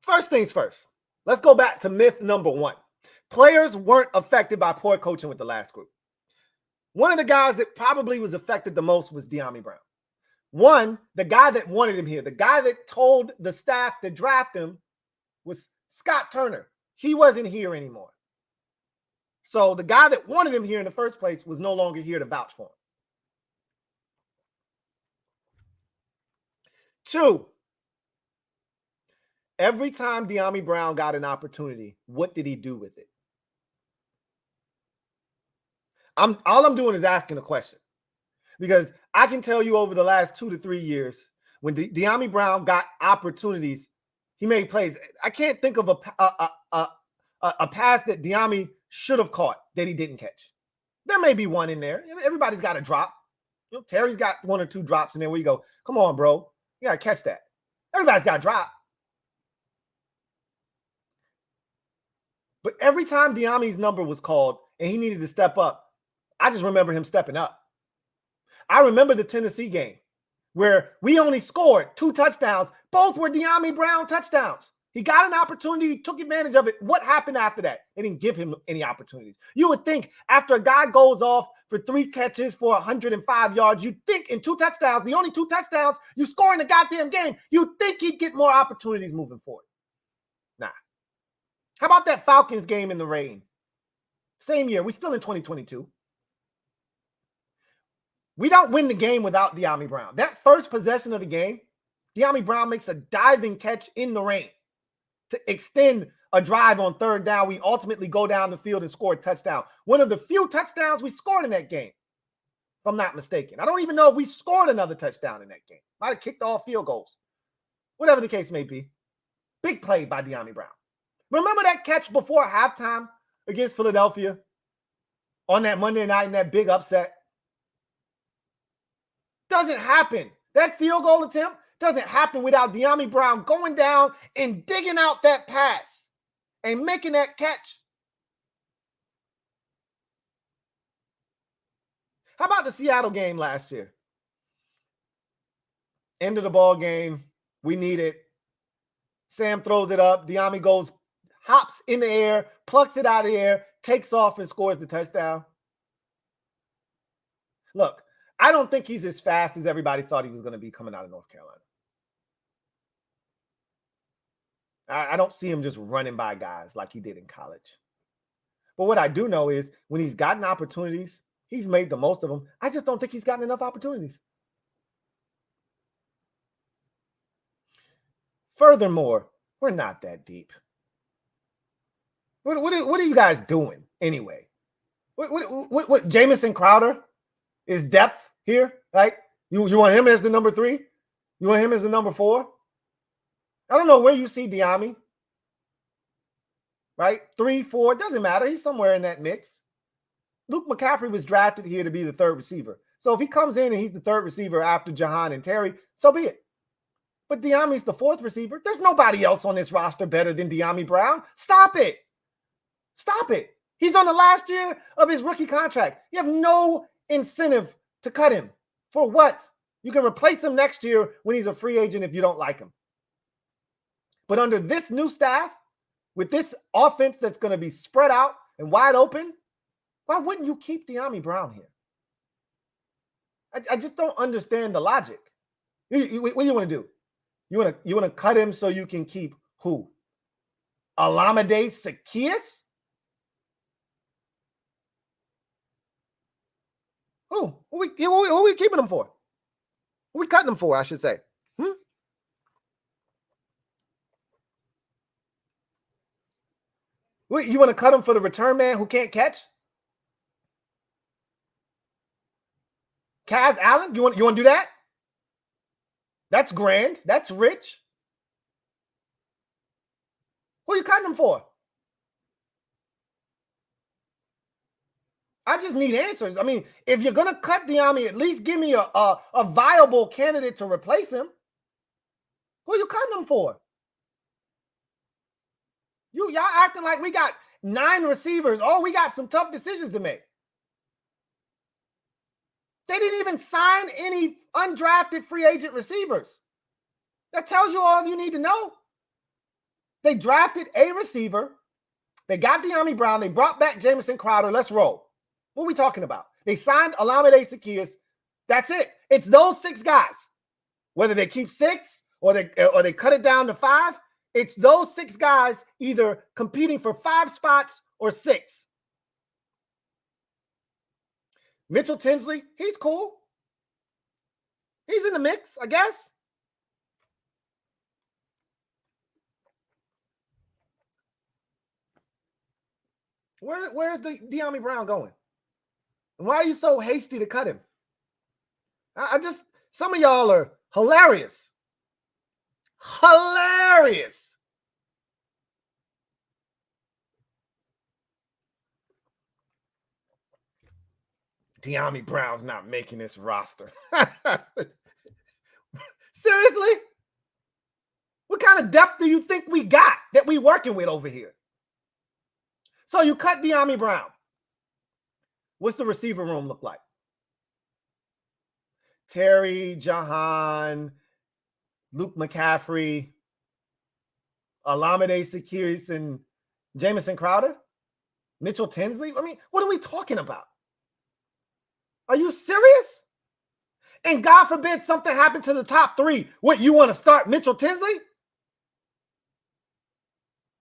[SPEAKER 2] First things first, let's go back to myth number 1. Players weren't affected by poor coaching with the last group. One of the guys that probably was affected the most was Diami Brown. One, the guy that wanted him here, the guy that told the staff to draft him was Scott Turner. He wasn't here anymore. So the guy that wanted him here in the first place was no longer here to vouch for him. 2, every time Diami Brown got an opportunity, what did he do with it? All I'm doing is asking a question, because I can tell you over the last 2 to 3 years, when Diami Brown got opportunities, he made plays. I can't think of a pass that Diami should have caught that he didn't catch. There may be one in there. Everybody's got a drop. You know, Terry's got 1 or 2 drops in there where you go, come on, bro. You got to catch that. Everybody's got a drop. But every time Diami's number was called and he needed to step up, I just remember him stepping up. I remember the Tennessee game where we only scored 2 touchdowns. Both were Diami Brown touchdowns. He got an opportunity, took advantage of it. What happened after that? They didn't give him any opportunities. You would think after a guy goes off for 3 catches for 105 yards, you'd think in 2 touchdowns, the only 2 touchdowns you score in the goddamn game, you'd think he'd get more opportunities moving forward. Nah. How about that Falcons game in the rain? Same year. We're still in 2022. We don't win the game without Diami Brown. That first possession of the game, Diami Brown makes a diving catch in the rain to extend a drive on 3rd down. We ultimately go down the field and score a touchdown. One of the few touchdowns we scored in that game, if I'm not mistaken. I don't even know if we scored another touchdown in that game. Might have kicked all field goals. Whatever the case may be. Big play by Diami Brown. Remember that catch before halftime against Philadelphia on that Monday night in that big upset? Doesn't happen. That field goal attempt doesn't happen without Diami Brown going down and digging out that pass and making that catch. How about the Seattle game last year? End of the ball game. We need it. Sam throws it up. Diami goes, hops in the air, plucks it out of the air, takes off and scores the touchdown. Look, I don't think he's as fast as everybody thought he was going to be coming out of North Carolina. I don't see him just running by guys like he did in college. But what I do know is when he's gotten opportunities, he's made the most of them. I just don't think he's gotten enough opportunities. Furthermore, we're not that deep. What are you guys doing anyway? What Jamison Crowder is depth here, right? You want him as the number 3? You want him as the number 4? I don't know where you see Diami, right? 3, 4, doesn't matter. He's somewhere in that mix. Luke McCaffrey was drafted here to be the 3rd receiver. So if he comes in and he's the 3rd receiver after Jahan and Terry, so be it. But Diami's the 4th receiver. There's nobody else on this roster better than Diami Brown. Stop it. Stop it. He's on the last year of his rookie contract. You have no incentive to cut him. For what? You can replace him next year when he's a free agent if you don't like him. But under this new staff, with this offense that's going to be spread out and wide open, why wouldn't you keep Diami Brown here? I just don't understand the logic. What do you want to do? You want to cut him so you can keep who? Olamide Zaccheaus? Who are we keeping him for? Who are we cutting him for, I should say? You want to cut him for the return man who can't catch? Kaz Allen? You want to do that? That's grand. That's rich. Who are you cutting him for? I just need answers. I mean, if you're going to cut Diami, at least give me a viable candidate to replace him. Who are you cutting him for? Y'all acting like we got 9 receivers. Oh, we got some tough decisions to make. They didn't even sign any undrafted free agent receivers. That tells you all you need to know. They drafted a receiver. They got Diami Brown. They brought back Jamison Crowder. Let's roll. What are we talking about? They signed Olamide Zaccheaus. That's it. It's those 6 guys. Whether they keep 6 or they cut it down to 5, it's those 6 guys either competing for 5 spots or 6. Mitchell Tinsley, he's cool. He's in the mix, I guess. Where's the Diami Brown going? And why are you so hasty to cut him? Some of y'all are hilarious. Hilarious. Diami Brown's not making this roster. Seriously? What kind of depth do you think we got that we working with over here? So you cut Diami Brown. What's the receiver room look like? Terry, Jahan, Luke McCaffrey, Olamide Zaccheaus, and Jamison Crowder? Mitchell Tinsley? I mean, what are we talking about? Are you serious? And God forbid something happened to the top 3. What, you want to start Mitchell Tinsley?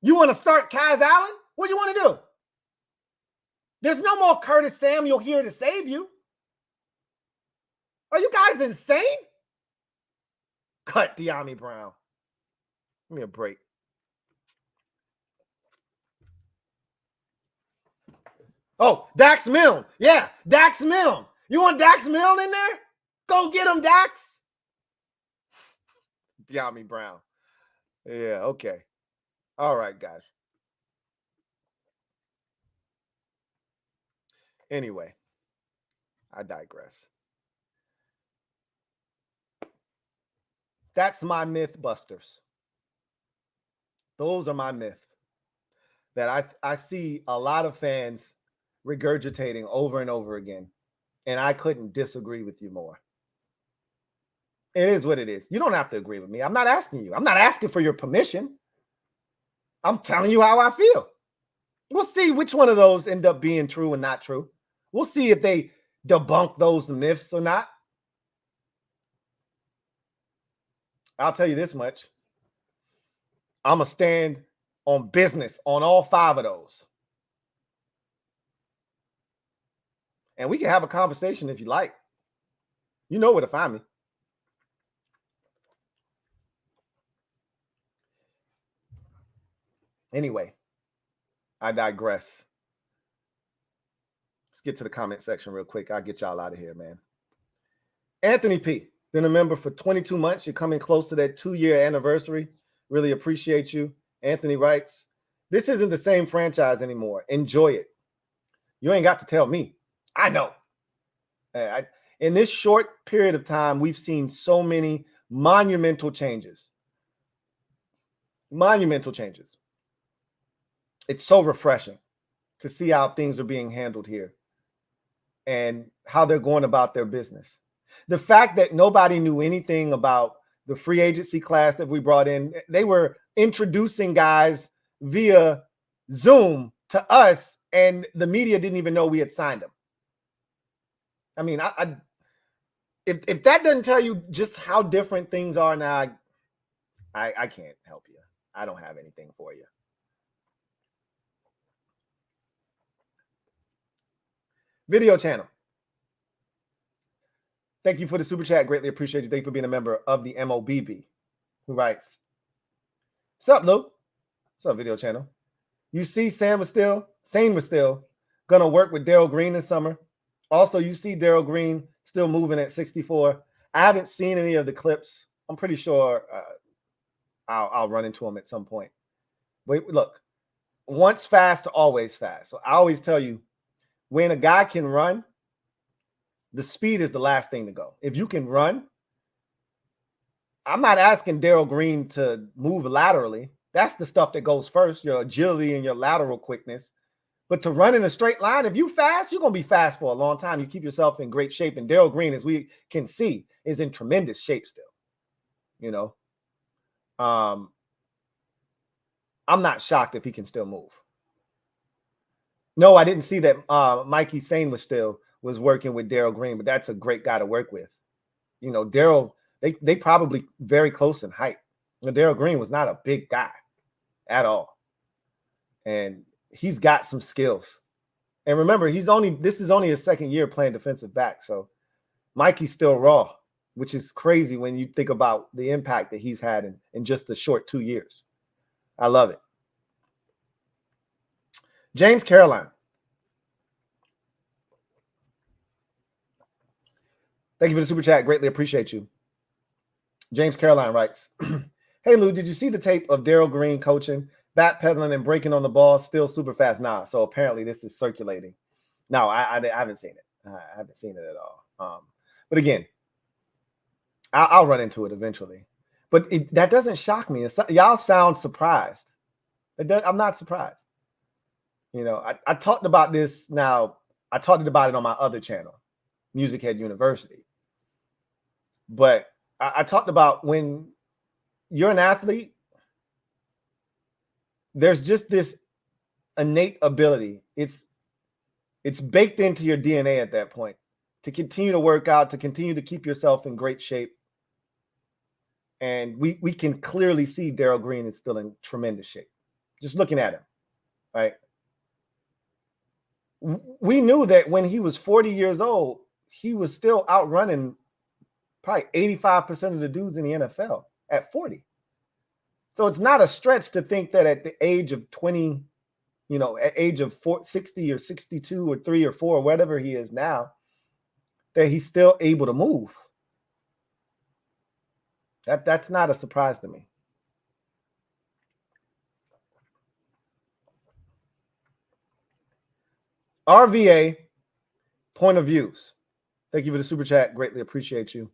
[SPEAKER 2] You want to start Kaz Allen? What do you want to do? There's no more Curtis Samuel here to save you. Are you guys insane? Cut Diami Brown. Give me a break. Oh, Dax Milne. Yeah, Dax Milne. You want Dax Milne in there? Go get him, Dax. Diami Brown. Yeah, okay. All right, guys. Anyway, I digress. That's my Mythbusters. Those are my myths that I see a lot of fans regurgitating over and over again. And I couldn't disagree with you more. It is what it is. You don't have to agree with me. I'm not asking you. I'm not asking for your permission. I'm telling you how I feel. We'll see which one of those end up being true and not true. We'll see if they debunk those myths or not. I'll tell you this much. I'm going to stand on business on all 5 of those. And we can have a conversation if you like. You know where to find me. Anyway, I digress. Let's get to the comment section real quick. I'll get y'all out of here, man. Anthony P. Been a member for 22 months. You're coming close to that 2-year anniversary. Really appreciate you. Anthony writes, this isn't the same franchise anymore. Enjoy it. You ain't got to tell me. I know. In this short period of time, we've seen so many monumental changes. Monumental changes. It's so refreshing to see how things are being handled here and how they're going about their business. The fact that nobody knew anything about the free agency class that we brought in, they were introducing guys via Zoom to us, and the media didn't even know we had signed them. I mean, if that doesn't tell you just how different things are now, I can't help you. I don't have anything for you. Video channel. Thank you for the super chat. Greatly appreciate you. Thank you for being a member of the MOBB. Who writes, what's up, Lou? What's up, video channel? You see Sane was still going to work with Daryl Green this summer. Also, you see Daryl Green still moving at 64. I haven't seen any of the clips. I'm pretty sure I'll run into him at some point. But look, once fast, always fast. So I always tell you, when a guy can run, the speed is the last thing to go. If you can run, I'm not asking Daryl Green to move laterally. That's the stuff that goes first, your agility and your lateral quickness. But to run in a straight line, if you fast, you're going to be fast for a long time. You keep yourself in great shape. And Daryl Green, as we can see, is in tremendous shape still. You know, I'm not shocked if he can still move. No, I didn't see that Mikey Sane was working with Daryl Green, but that's a great guy to work with. You know, Daryl, they probably very close in height. You know, Daryl Green was not a big guy at all. And he's got some skills. And remember, this is only his second year playing defensive back. So Mikey's still raw, which is crazy when you think about the impact that he's had in just the short 2 years. I love it. James Caroline. Thank you for the super chat. Greatly appreciate you. James Caroline writes, hey, Lou, did you see the tape of Daryl Green coaching, backpedaling and breaking on the ball, still super fast? Nah, so apparently this is circulating. No, I haven't seen it. I haven't seen it at all. But again, I'll run into it eventually. But that doesn't shock me. Y'all sound surprised. I'm not surprised. You know, I talked about this now. I talked about it on my other channel, MusicHead University. But I talked about when you're an athlete, there's just this innate ability. It's baked into your DNA at that point to continue to work out, to continue to keep yourself in great shape. And we can clearly see Daryl Green is still in tremendous shape. Just looking at him, right? We knew that when he was 40 years old, he was still outrunning probably 85% of the dudes in the NFL at 40. So it's not a stretch to think that at the age of 20, you know, at age of 60 or 62 or 3 or 4, whatever he is now, that he's still able to move. That's not a surprise to me. RVA point of views. Thank you for the super chat. Greatly appreciate you.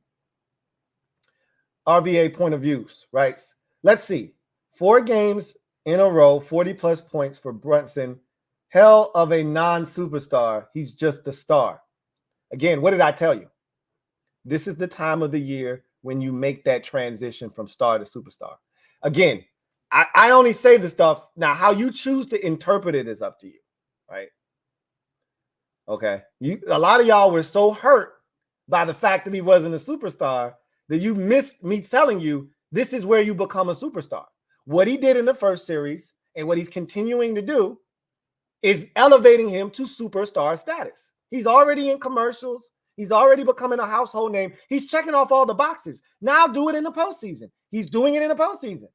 [SPEAKER 2] RVA point of views writes, let's see. 4 games in a row, 40 plus points for Brunson. Hell of a non-superstar. He's just the star. Again, what did I tell you? This is the time of the year when you make that transition from star to superstar. Again, I only say the stuff. Now, how you choose to interpret it is up to you, right? Okay. A lot of y'all were so hurt by the fact that he wasn't a superstar that you missed me telling you this is where you become a superstar. What he did in the first series and what he's continuing to do is elevating him to superstar status. He's already in commercials. He's already becoming a household name. He's checking off all the boxes. Now do it in the postseason. He's doing it in the postseason.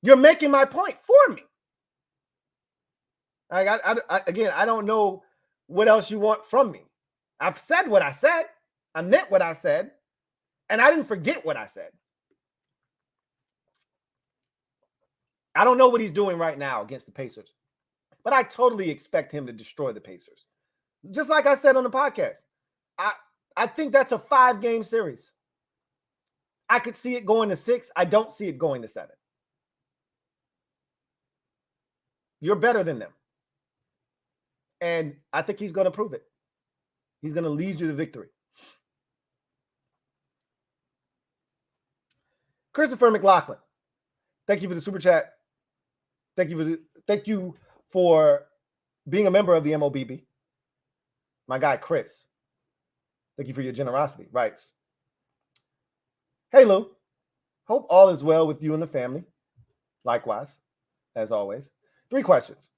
[SPEAKER 2] You're making my point for me. Again, I don't know what else you want from me. I've said what I said. I meant what I said. And I didn't forget what I said. I don't know what he's doing right now against the Pacers, but I totally expect him to destroy the Pacers. Just like I said on the podcast, I think that's a 5-game series. I could see it going to 6. I don't see it going to 7. You're better than them. And I think he's going to prove it. He's going to lead you to victory. Christopher McLaughlin, thank you for the super chat. Thank you for being a member of the MOBB. My guy, Chris, thank you for your generosity. Writes, hey, Lou, hope all is well with you and the family. Likewise, as always. 3 questions.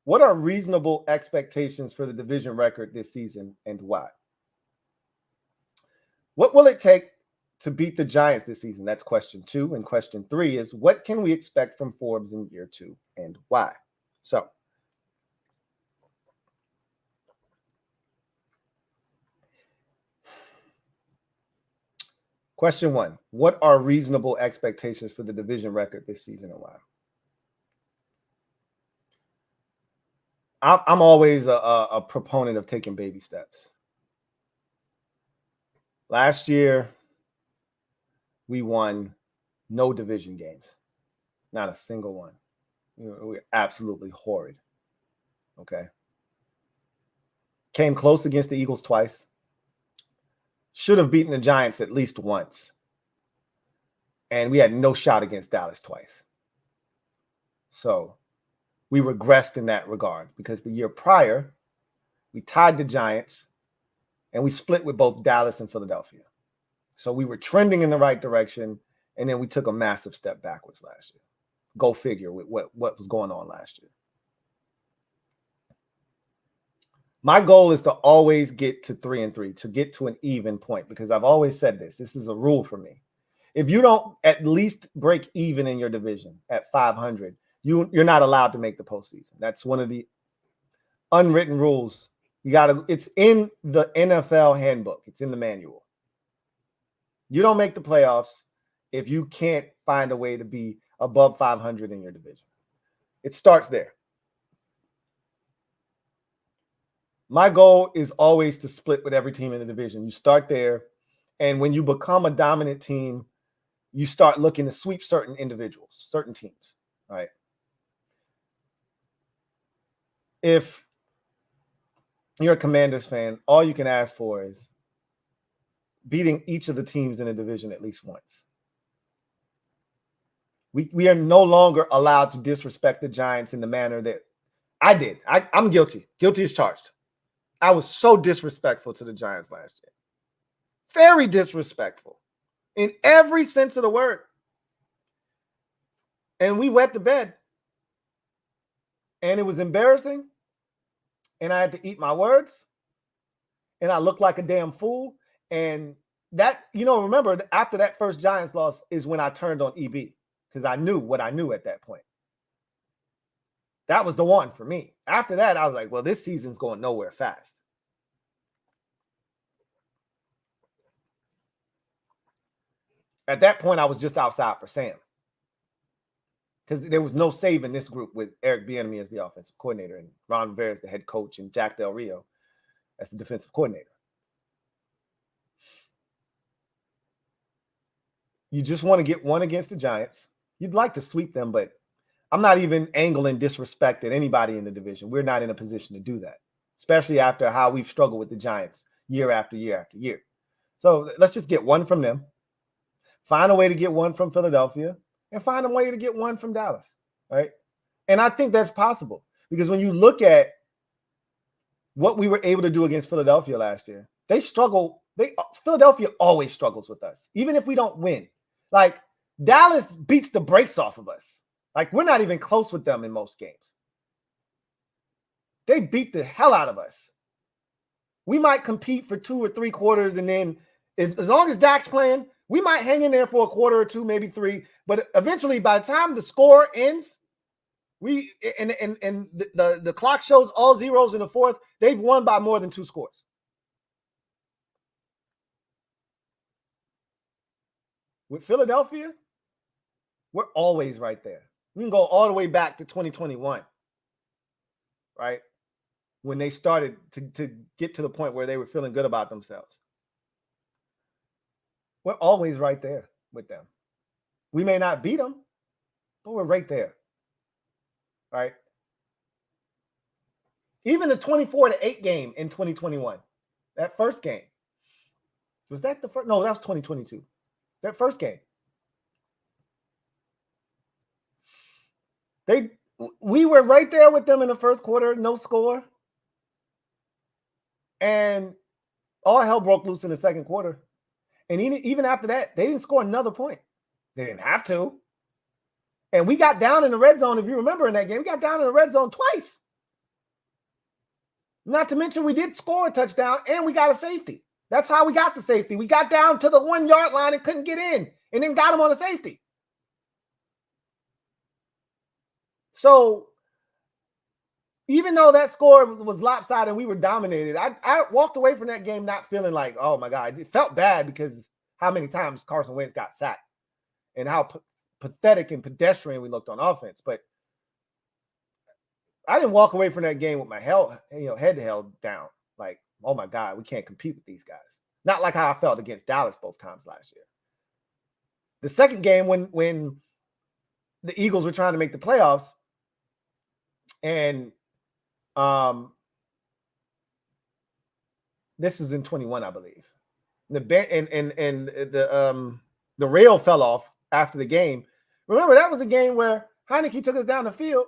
[SPEAKER 2] What are reasonable expectations for the division record this season and why? What will it take to beat the Giants this season? That's question 2. And question 3 is, what can we expect from Forbes in year 2 and why? So, question 1, what are reasonable expectations for the division record this season and why? I'm always a proponent of taking baby steps. Last year, we won no division games. Not a single one. We're absolutely horrid. Okay. Came close against the Eagles twice. Should have beaten the Giants at least once. And we had no shot against Dallas twice. So we regressed in that regard because the year prior, we tied the Giants and we split with both Dallas and Philadelphia. So we were trending in the right direction, and then we took a massive step backwards last year. Go figure with what was going on last year. My goal is to always get to 3-3, to get to an even point, because I've always said this. This is a rule for me. If you don't at least break even in your division at 500, you're not allowed to make the postseason. That's one of the unwritten rules. It's in the NFL handbook. It's in the manual. You don't make the playoffs if you can't find a way to be above 500 in your division. It starts there. My goal is always to split with every team in the division. You start there, and when you become a dominant team, you start looking to sweep certain individuals, certain teams, right? If you're a Commanders fan, all you can ask for is beating each of the teams in the division at least once. We are no longer allowed to disrespect the Giants in the manner that I did. I'm guilty. Guilty as charged. I was so disrespectful to the Giants last year. Very disrespectful in every sense of the word. And we wet the bed. And it was embarrassing. And I had to eat my words. And I looked like a damn fool. And that, remember, after that first Giants loss is when I turned on EB, because I knew what I knew at that point. That was the one for me. After that, I was like, well, this season's going nowhere fast. At that point, I was just outside for Sam, because there was no saving this group with Eric Bieniemy as the offensive coordinator and Ron Rivera as the head coach and Jack Del Rio as the defensive coordinator. You just want to get one against the Giants. You'd like to sweep them, but I'm not even angling disrespect at anybody in the division. We're not in a position to do that, especially after how we've struggled with the Giants year after year after year. So let's just get one from them. find a way to get one from Philadelphia, and find a way to get one from Dallas, right? And I think that's possible because when you look at what we were able to do against Philadelphia last year, they struggle. Philadelphia always struggles with us, even if we don't win. Like Dallas beats the brakes off of us. Like we're not even close with them in most games. They beat the hell out of us. We might compete for 2 or 3 quarters, and then as long as Dak's playing, we might hang in there for a quarter or 2, maybe 3. But eventually, by the time the score ends, the clock shows all zeros in the fourth, they've won by more than 2 scores. With Philadelphia, we're always right there. We can go all the way back to 2021, right? When they started to get to the point where they were feeling good about themselves. We're always right there with them. We may not beat them, but we're right there, right? Even the 24-8 game in 2021, that first game, was that the first? No, that was 2022. That first game. We were right there with them in the first quarter, no score. And all hell broke loose in the second quarter. And even after that, they didn't score another point. They didn't have to. And we got down in the red zone, if you remember in that game, we got down in the red zone twice. Not to mention we did score a touchdown and we got a safety. That's how we got the safety. We got down to the 1-yard line and couldn't get in and then got them on a safety. So even though that score was lopsided and we were dominated, I walked away from that game not feeling like, oh my God, it felt bad because how many times Carson Wentz got sacked and how pathetic and pedestrian we looked on offense. But I didn't walk away from that game with my head held down. Like, oh my God, we can't compete with these guys. Not like how I felt against Dallas both times last year. The second game when the Eagles were trying to make the playoffs, and this is in 21, I believe. The rail fell off after the game. Remember, that was a game where Heineke took us down the field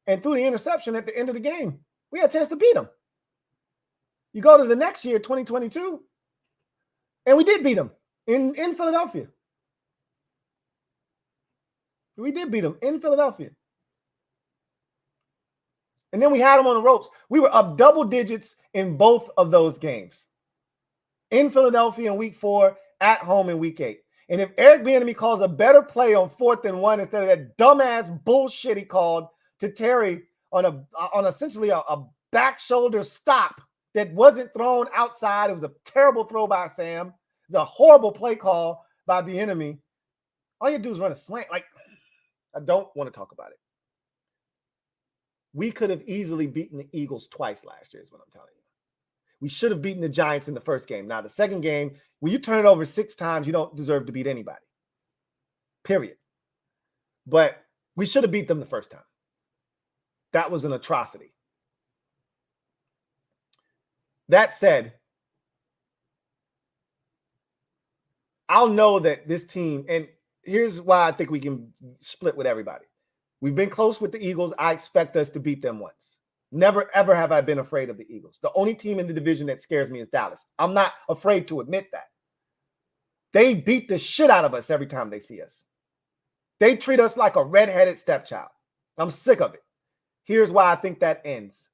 [SPEAKER 2] and threw the interception at the end of the game. We had a chance to beat them. You go to the next year, 2022, and we did beat them in Philadelphia. We did beat them in Philadelphia. And then we had them on the ropes. We were up double digits in both of those games. In Philadelphia in week 4, at home in week 8. And if Eric Bieniemy calls a better play on 4th and 1 instead of that dumbass bullshit he called to Terry on essentially a back shoulder stop that wasn't thrown outside. It was a terrible throw by Sam. It was a horrible play call by Bieniemy. All you do is run a slant. Like, I don't want to talk about it. We could have easily beaten the Eagles twice last year is what I'm telling you. We should have beaten the Giants in the first game. Now, the second game, when you turn it over 6 times, you don't deserve to beat anybody. Period. But we should have beat them the first time. That was an atrocity. That said, I'll know that this team, and here's why I think we can split with everybody. We've been close with the Eagles. I expect us to beat them once. Never, ever have I been afraid of the Eagles. The only team in the division that scares me is Dallas. I'm not afraid to admit that. They beat the shit out of us every time they see us. They treat us like a redheaded stepchild. I'm sick of it. Here's why I think that ends.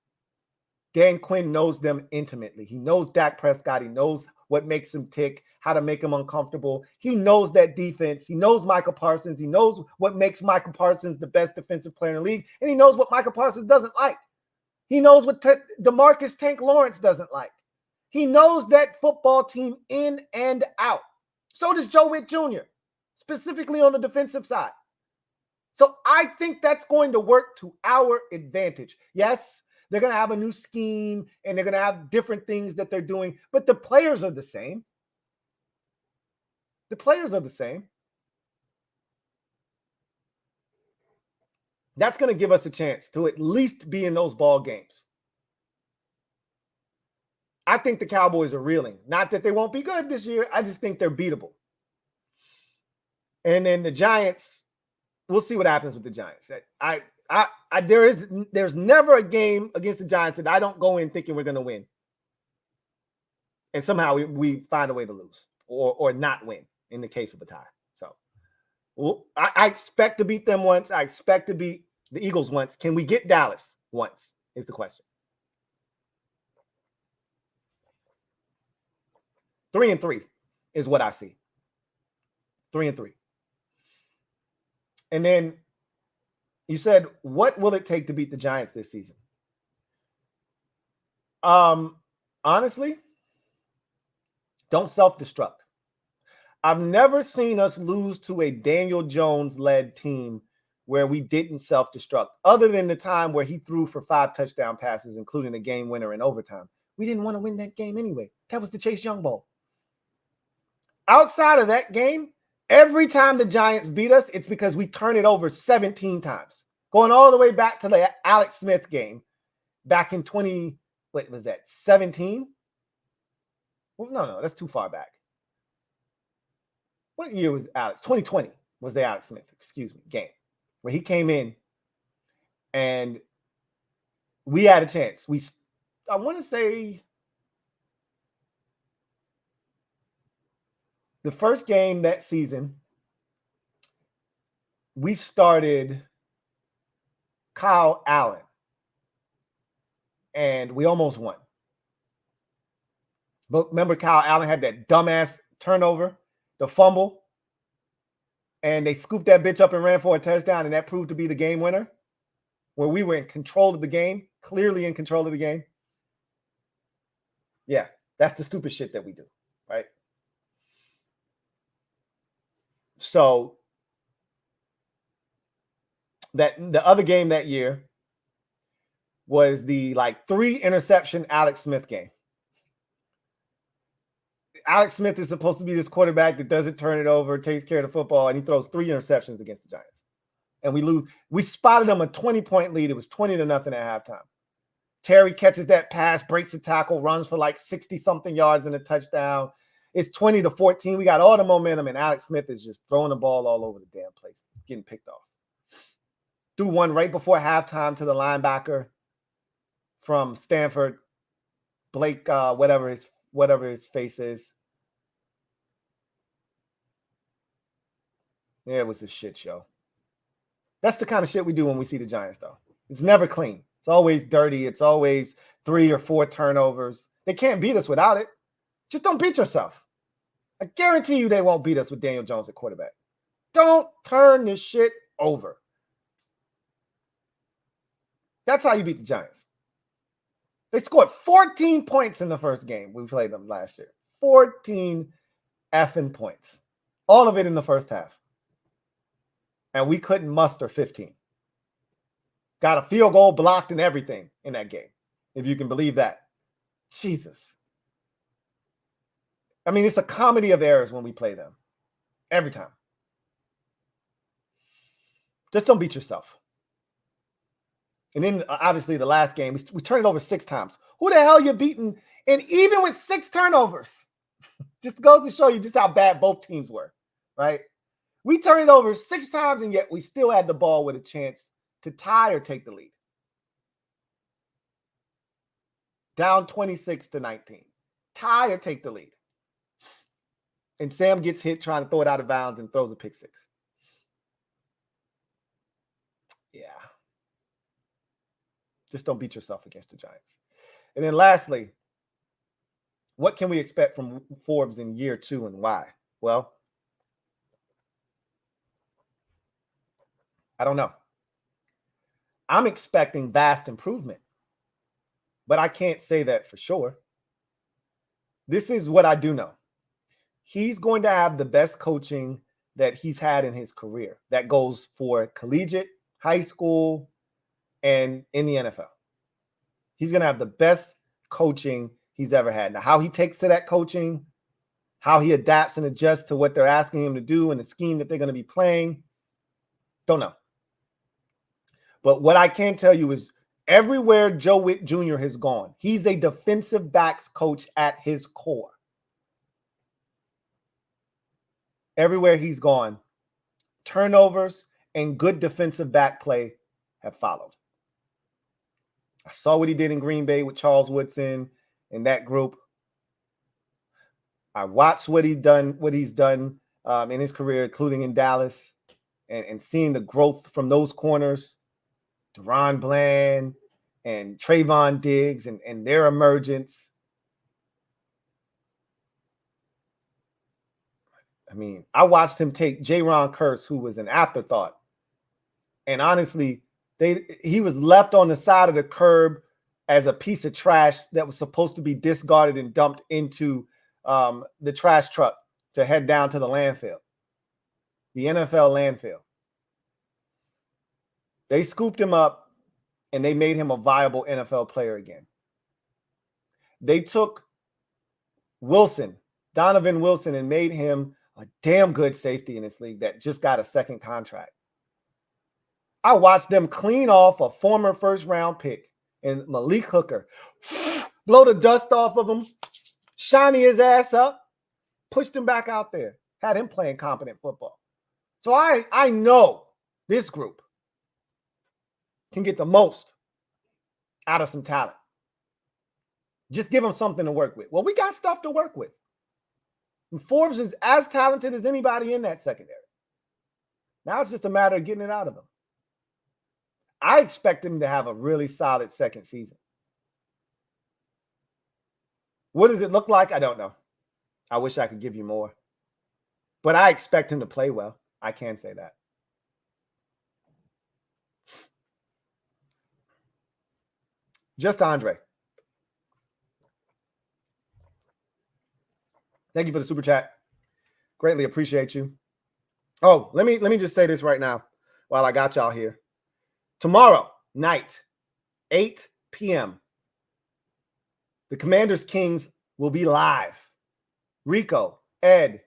[SPEAKER 2] Dan Quinn knows them intimately. He knows Dak Prescott. He knows what makes him tick, how to make him uncomfortable. He knows that defense. He knows Micah Parsons. He knows what makes Micah Parsons the best defensive player in the league. And he knows what Micah Parsons doesn't like. He knows what DeMarcus Tank Lawrence doesn't like. He knows that football team in and out. So does Joe Witt Jr., specifically on the defensive side. So I think that's going to work to our advantage. Yes, they're going to have a new scheme and they're going to have different things that they're doing, but the players are the same. The players are the same. That's going to give us a chance to at least be in those ball games. I think the Cowboys are reeling. Not that they won't be good this year. I just think they're beatable. And then the Giants, we'll see what happens with the Giants. There's never a game against the Giants that I don't go in thinking we're going to win. And somehow we find a way to lose or not win in the case of a tie. So I expect to beat them once. I expect to beat the Eagles once. Can we get Dallas once is the question. 3-3 is what I see. 3-3. And then you said, what will it take to beat the Giants this season? Honestly, don't self-destruct. I've never seen us lose to a Daniel Jones-led team where we didn't self-destruct, other than the time where he threw for 5 touchdown passes, including a game winner in overtime. We didn't want to win that game anyway. That was the Chase Young Bowl. Outside of that game, every time the Giants beat us, it's because we turn it over 17 times. Going all the way back to the Alex Smith game back in 17? Well, no, that's too far back. What year was Alex? 2020 was the Alex Smith, game, where he came in and we had a chance. I want to say the first game that season, we started Kyle Allen and we almost won. But remember, Kyle Allen had that dumbass turnover, the fumble, and they scooped that bitch up and ran for a touchdown, and that proved to be the game winner, where we were in control of the game, clearly in control of the game. Yeah, that's the stupid shit that we do, right? So that the other game that year was the 3 interception Alex Smith game. Alex Smith is supposed to be this quarterback that doesn't turn it over, takes care of the football, and he throws 3 interceptions against the Giants. And we lose. We spotted them a 20-point lead. It was 20-0 at halftime. Terry catches that pass, breaks the tackle, runs for 60-something yards and a touchdown. It's 20-14. We got all the momentum, and Alex Smith is just throwing the ball all over the damn place, getting picked off. Threw one right before halftime to the linebacker from Stanford, Blake, whatever his face is. Yeah, it was a shit show. That's the kind of shit we do when we see the Giants, though. It's never clean. It's always dirty. It's always 3 or 4 turnovers. They can't beat us without it. Just don't beat yourself. I guarantee you they won't beat us with Daniel Jones at quarterback. Don't turn this shit over. That's how you beat the Giants. They scored 14 points in the first game. We played them last year. 14 effing points. All of it in the first half. And we couldn't muster 15. Got a field goal blocked and everything in that game, if you can believe that. Jesus. I mean, it's a comedy of errors when we play them. Every time. Just don't beat yourself. And then, obviously, the last game, we turned it over 6 times. Who the hell you beating? And even with 6 turnovers, just goes to show you just how bad both teams were, right? We turned it over 6 times, and yet we still had the ball with a chance to tie or take the lead. Down 26-19. Tie or take the lead. And Sam gets hit trying to throw it out of bounds and throws a pick 6. Yeah. Just don't beat yourself against the Giants. And then lastly, what can we expect from Forbes in year 2 and why? Well, I don't know. I'm expecting vast improvement, but I can't say that for sure. This is what I do know. He's going to have the best coaching that he's had in his career. That goes for collegiate, high school, and in the NFL. He's going to have the best coaching he's ever had. Now, how he takes to that coaching, how he adapts and adjusts to what they're asking him to do and the scheme that they're going to be playing, don't know. But what I can tell you is everywhere Joe Witt Jr. has gone, he's a defensive backs coach at his core. Everywhere he's gone, turnovers and good defensive back play have followed. I saw what he did in Green Bay with Charles Woodson and that group. I watched what he's done in his career, including in Dallas, and seeing the growth from those corners, Deron Bland and Trayvon Diggs and their emergence. I mean, I watched him take Jaron Kearse, who was an afterthought. And honestly, he was left on the side of the curb as a piece of trash that was supposed to be discarded and dumped into the trash truck to head down to the landfill, the NFL landfill. They scooped him up and they made him a viable NFL player again. They took Donovan Wilson, and made him a damn good safety in this league that just got a second contract. I watched them clean off a former first-round pick and Malik Hooker, blow the dust off of him, shiny his ass up, pushed him back out there, had him playing competent football. So I know this group can get the most out of some talent. Just give them something to work with. Well, we got stuff to work with. And Forbes is as talented as anybody in that secondary. Now it's just a matter of getting it out of him. I expect him to have a really solid second season. What does it look like? I don't know. I wish I could give you more. But I expect him to play well. I can say that. Just Andre. Thank you for the super chat. Greatly appreciate you. Oh, let me just say this right now while I got y'all here. Tomorrow night, 8 p.m., the Commanders Kings will be live. Rico, Ed,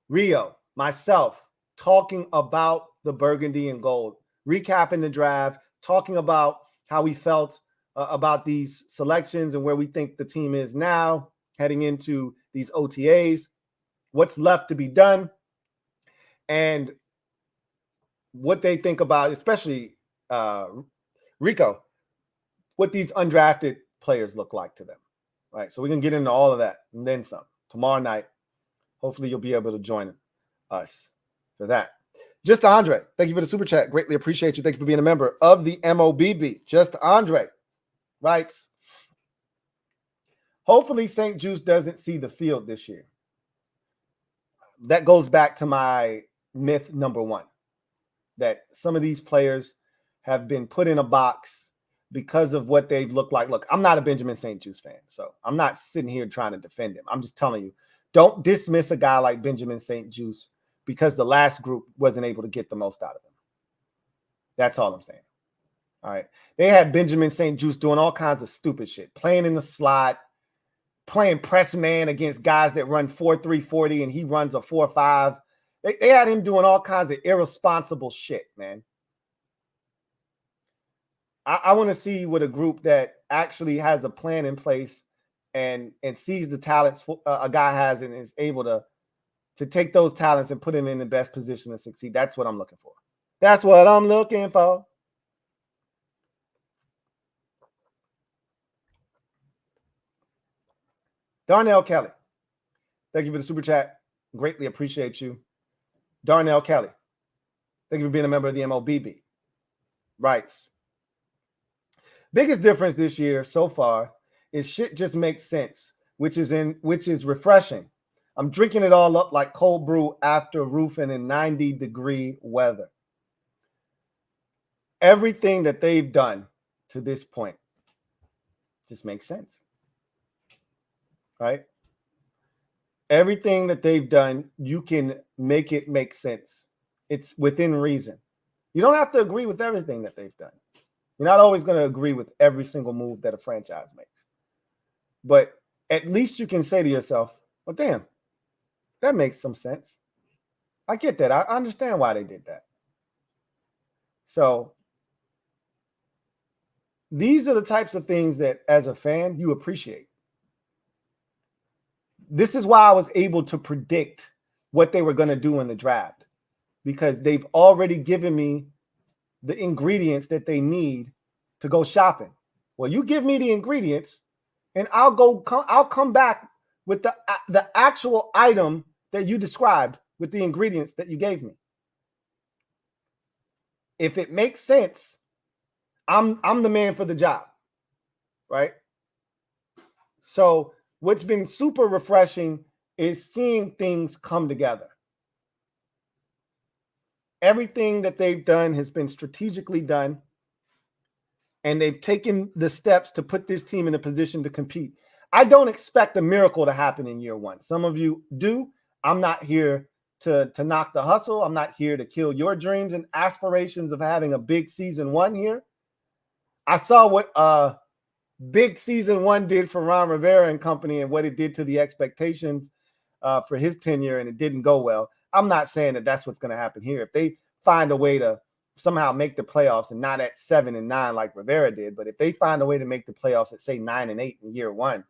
[SPEAKER 2] Rio, myself, talking about the burgundy and gold, recapping the draft, talking about how we felt about these selections and where we think the team is now heading into these OTAs, what's left to be done, and what they think about, especially Rico, what these undrafted players look like to them. Right. So we can get into all of that and then some tomorrow night. Hopefully you'll be able to join us for that. Just Andre, thank you for the super chat. Greatly appreciate you. Thank you for being a member of the MOBB. Just Andre writes, hopefully St. Juice doesn't see the field this year. That goes back to my myth number one, that some of these players have been put in a box because of what they've looked like. Look, I'm not a Benjamin St. Juice fan, so I'm not sitting here trying to defend him. I'm just telling you, don't dismiss a guy like Benjamin St. Juice because the last group wasn't able to get the most out of him. That's all I'm saying. All right. They had Benjamin St. Juice doing all kinds of stupid shit, playing in the slot, playing press man against guys that run 4.3 40 and he runs a 4.5. They had him doing all kinds of irresponsible shit, man. I want to see what a group that actually has a plan in place and sees the talents a guy has and is able to take those talents and put him in the best position to succeed. That's what I'm looking for. That's what I'm looking for. Darnell Kelly, thank you for the super chat. Greatly appreciate you. Darnell Kelly, thank you for being a member of the MOBB. Writes, biggest difference this year so far is shit just makes sense, which is refreshing. I'm drinking it all up like cold brew after roofing in 90-degree weather. Everything that they've done to this point just makes sense. Right? Everything that they've done, you can make it make sense. It's within reason. You don't have to agree with everything that they've done. You're not always going to agree with every single move that a franchise makes. But at least you can say to yourself, well, damn, that makes some sense. I get that. I understand why they did that. So these are the types of things that, as a fan, you appreciate. This is why I was able to predict what they were going to do in the draft. because they've already given me the ingredients that they need to go shopping. Well, you give me the ingredients and I'll come back with the actual item that you described with the ingredients that you gave me. If it makes sense, I'm the man for the job, right? So what's been super refreshing is seeing things come together. Everything that they've done has been strategically done, and they've taken the steps to put this team in a position to compete. I don't expect a miracle to happen in year one. Some of you do. I'm not here to knock the hustle. I'm not here to kill your dreams and aspirations of having a big season one here. I saw what big season one did for Ron Rivera and company and what it did to the expectations for his tenure, and it didn't go well. I'm not saying that that's what's going to happen here. If they find a way to somehow make the playoffs and not at 7-9 like Rivera did, but if they find a way to make the playoffs at say 9-8 in year one,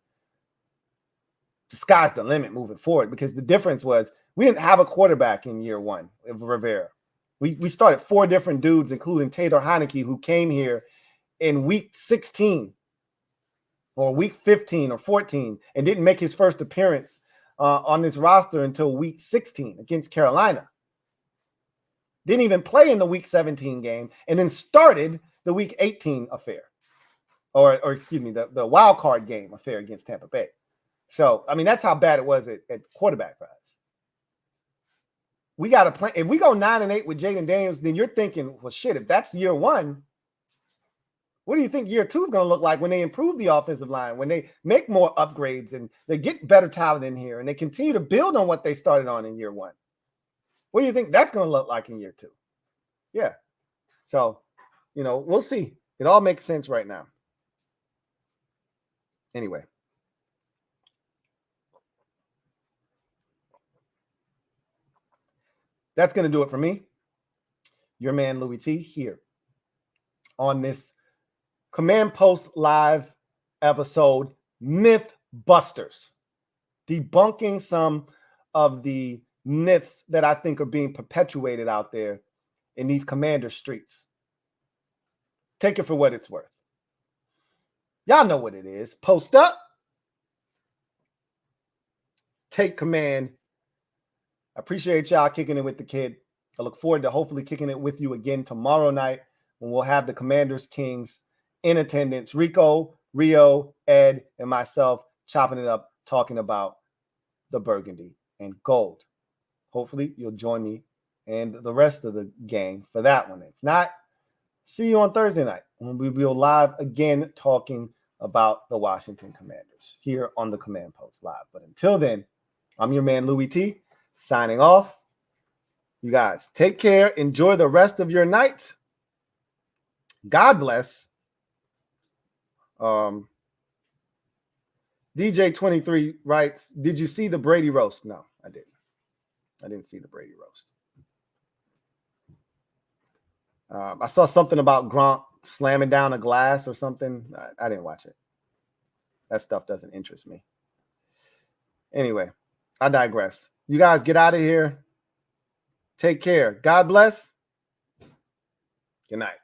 [SPEAKER 2] the sky's the limit moving forward, because the difference was we didn't have a quarterback in year one of Rivera. We started 4 different dudes, including Taylor Heineke, who came here in week 16 or week 15 or 14 and didn't make his first appearance on this roster until week 16 against Carolina. Didn't even play in the week 17 game, and then started the week 18 affair, or excuse me, the wild card game affair against Tampa Bay. So, I mean, that's how bad it was at quarterback for us. We got to play. If we go 9-8 with Jaden Daniels, then you're thinking, well, shit, if that's year one, what do you think year two is going to look like when they improve the offensive line, when they make more upgrades and they get better talent in here and they continue to build on what they started on in year one? What do you think that's going to look like in year two? Yeah. So, we'll see. It all makes sense right now. Anyway. That's going to do it for me. Your man, Louie T, here on this Command Post Live episode, Mythbusters, debunking some of the myths that I think are being perpetuated out there in these commander streets. Take it for what it's worth. Y'all know what it is. Post up. Take command. I appreciate y'all kicking it with the kid. I look forward to hopefully kicking it with you again tomorrow night when we'll have the Commanders Kings in attendance. Rico, Rio, Ed, and myself chopping it up, talking about the burgundy and gold. Hopefully you'll join me and the rest of the gang for that one. If not, see you on Thursday night when we will live again talking about the Washington Commanders here on the Command Post Live. But until then, I'm your man, Louie T, signing off. You guys take care. Enjoy the rest of your night. God bless. DJ23 writes, did you see the Brady roast? No, I didn't. I didn't see the Brady roast. I saw something about Gronk slamming down a glass or something. I didn't watch it. That stuff doesn't interest me. Anyway, I digress. You guys get out of here. Take care. God bless. Good night.